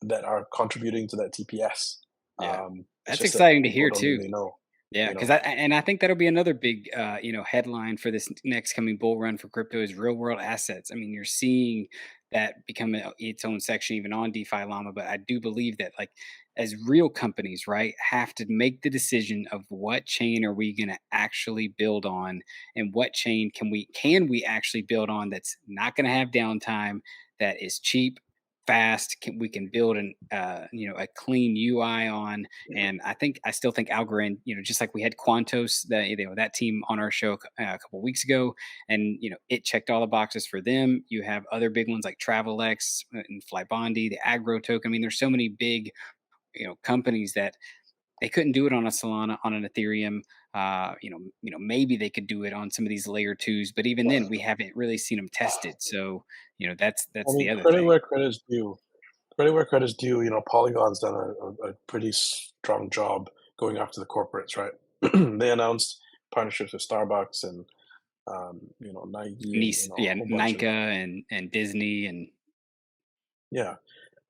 that are contributing to that TPS. Yeah. It's That's just that exciting to people hear don't too. really know, Yeah, you because know. I think that'll be another big, headline for this next coming bull run for crypto is real world assets. I mean, you're seeing that become its own section even on DeFi Llama, but I do believe that like as real companies, right, have to make the decision of what chain are we going to actually build on, and what chain can we actually build on that's not going to have downtime, that is cheap, fast, we can build a clean UI on. And I still think Algorand, just like we had Quantos, that team on our show a couple weeks ago, and it checked all the boxes for them. You have other big ones like Travelex and Flybondi, the Agro token. I mean, there's so many big companies that they couldn't do it on a Solana, on an Ethereum. Maybe they could do it on some of these layer twos, but even then, we haven't really seen them tested. So I that's the mean, other credit thing. where credit's due. Credit where credit's due. Polygon's done a pretty strong job going after the corporates, right? They announced partnerships with Starbucks and Nike and Nice, a yeah, whole bunch Nika of and Disney and yeah,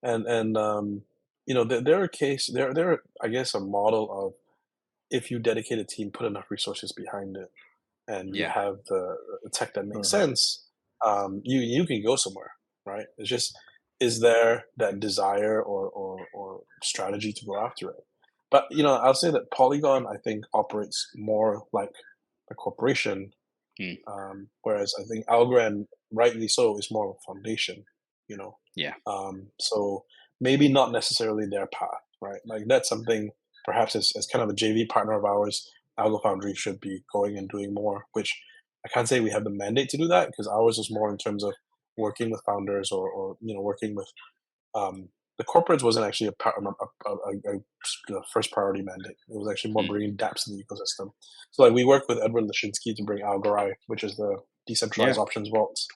and they're a case. They're I guess a model of if you dedicate a team, put enough resources behind it, and you yeah, have the tech that makes Mhm. sense, you can go somewhere, right? It's just is there that desire or strategy to go after it? But I'll say that Polygon I think operates more like a corporation, mm, whereas I think Algorand, rightly so, is more of a foundation. You know, yeah. so maybe not necessarily their path, right? Like that's something perhaps as kind of a JV partner of ours, AlgoFoundry should be going and doing more. Which I can't say we have the mandate to do that because ours is more in terms of working with founders or working with um, the corporates wasn't actually a first priority mandate. It was actually more Mm, bringing dApps in the ecosystem. So like we worked with Edward Lashinsky to bring Algorand, which is the yeah. decentralized options vaults.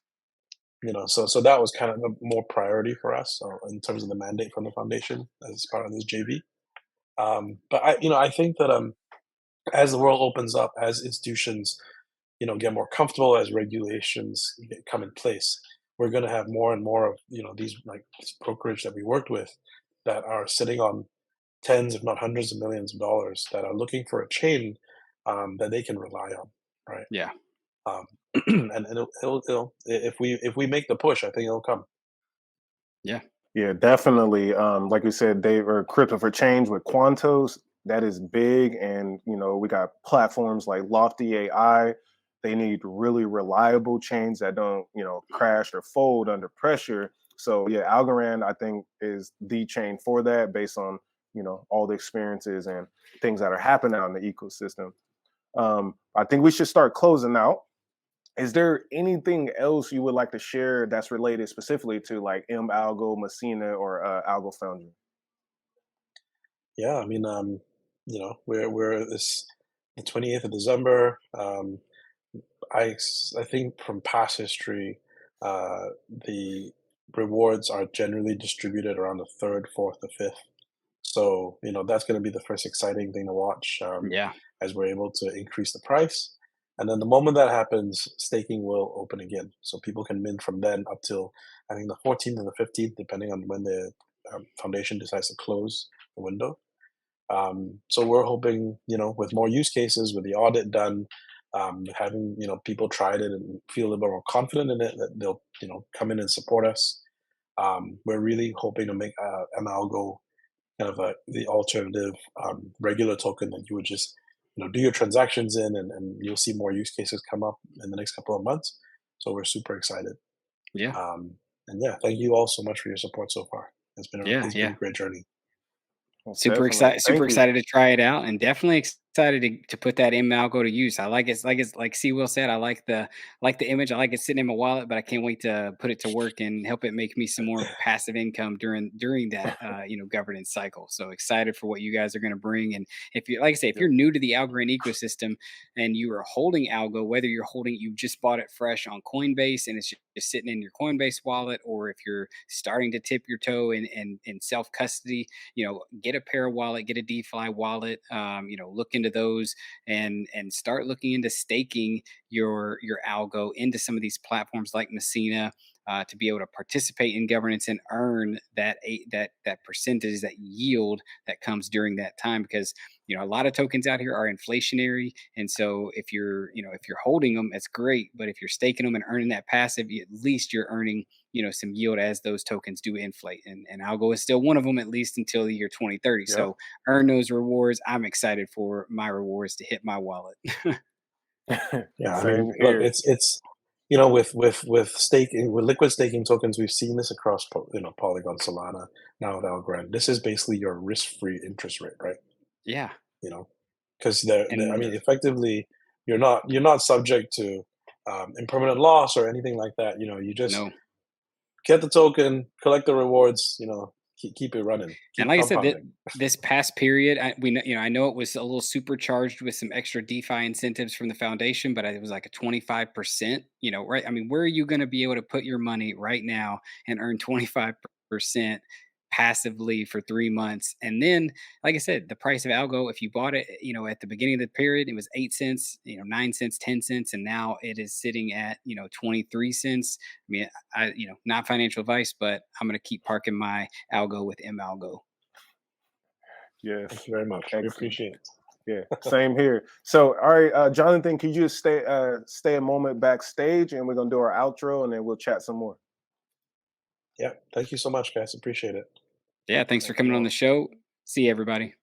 So that was kind of a more priority for us in terms of the mandate from the foundation as part of this JV. But I think that as the world opens up, as institutions get more comfortable, as regulations come in place, we're going to have more and more of these like this brokerage that we worked with that are sitting on tens, if not hundreds of millions of dollars that are looking for a chain that they can rely on, right? Yeah. Um, and if we make the push, I think it'll come. Yeah. Yeah, definitely. Like you said, they are crypto for change with Quantos. That is big, and we got platforms like Lofty AI. They need really reliable chains that don't, crash or fold under pressure. So yeah, Algorand I think is the chain for that, based on all the experiences and things that are happening out in the ecosystem. I think we should start closing out. Is there anything else you would like to share that's related specifically to like mALGO, Messina, or AlgoFoundry? Yeah, I mean, we're this the 28th of December. I think from past history, the rewards are generally distributed around the third, fourth, the fifth. So that's going to be the first exciting thing to watch Yeah. as we're able to increase the price. And then the moment that happens, staking will open again, so people can mint from then up till I think the 14th and the 15th, depending on when the foundation decides to close the window. So we're hoping, with more use cases, with the audit done, having people tried it and feel a little bit more confident in it, that they'll come in and support us. We're really hoping to make mALGO kind of the alternative regular token that you would just do your transactions in, and you'll see more use cases come up in the next couple of months. So we're super excited. Yeah. Um, And yeah, thank you all so much for your support so far. Yeah, It's been a yeah. great journey. Most definitely. Super Thank you. excited to try it out, and definitely excited to put that in mALGO to use. I like it, like C Will said, I like the image. I like it sitting in my wallet, but I can't wait to put it to work and help it make me some more passive income during that governance cycle. So excited for what you guys are going to bring. And if you, like I say, if Yep. you're new to the Algorand ecosystem and you are holding Algo, whether you just bought it fresh on Coinbase and it's just sitting in your Coinbase wallet, or if you're starting to tip your toe in self custody, get a pair wallet, get a DeFi wallet, look into those and start looking into staking your algo into some of these platforms like Messina, to be able to participate in governance and earn that percentage, that yield that comes during that time. Because a lot of tokens out here are inflationary, and so if you're holding them, it's great, but if you're staking them and earning that passive, at least you're earning some yield as those tokens do inflate, and algo is still one of them, at least until the year 2030. Yep. So earn those rewards. I'm excited for my rewards to hit my wallet. Yeah, I Same mean, look, here. it's with staking, with liquid staking tokens, we've seen this across Polygon, Solana, now with Algorand. This is basically your risk-free interest rate, right? Yeah, You know, because I and mean, effectively, you're not subject to impermanent loss or anything like that. You just no. get the token, collect the rewards. Keep it running, And keep like I said, compounding. this past period, I know it was a little supercharged with some extra DeFi incentives from the foundation, but it was like a 25%. Right? I mean, where are you going to be able to put your money right now and earn 25% passively for 3 months? And then, like I said, the price of algo, if you bought it, at the beginning of the period, it was 8 cents, 9 cents, 10 cents, and now it is sitting at 23 cents. I mean, not financial advice, but I'm going to keep parking my algo with mALGO. Thank Yes. you very much. We Excellent. appreciate it. Yeah. Same here. So, all right, Jonathan, can you just stay a moment backstage, and we're gonna do our outro, and then we'll chat some more. Yeah, thank you so much, guys. Appreciate it. Yeah, thanks for Thank you coming on the all. show. See you, everybody.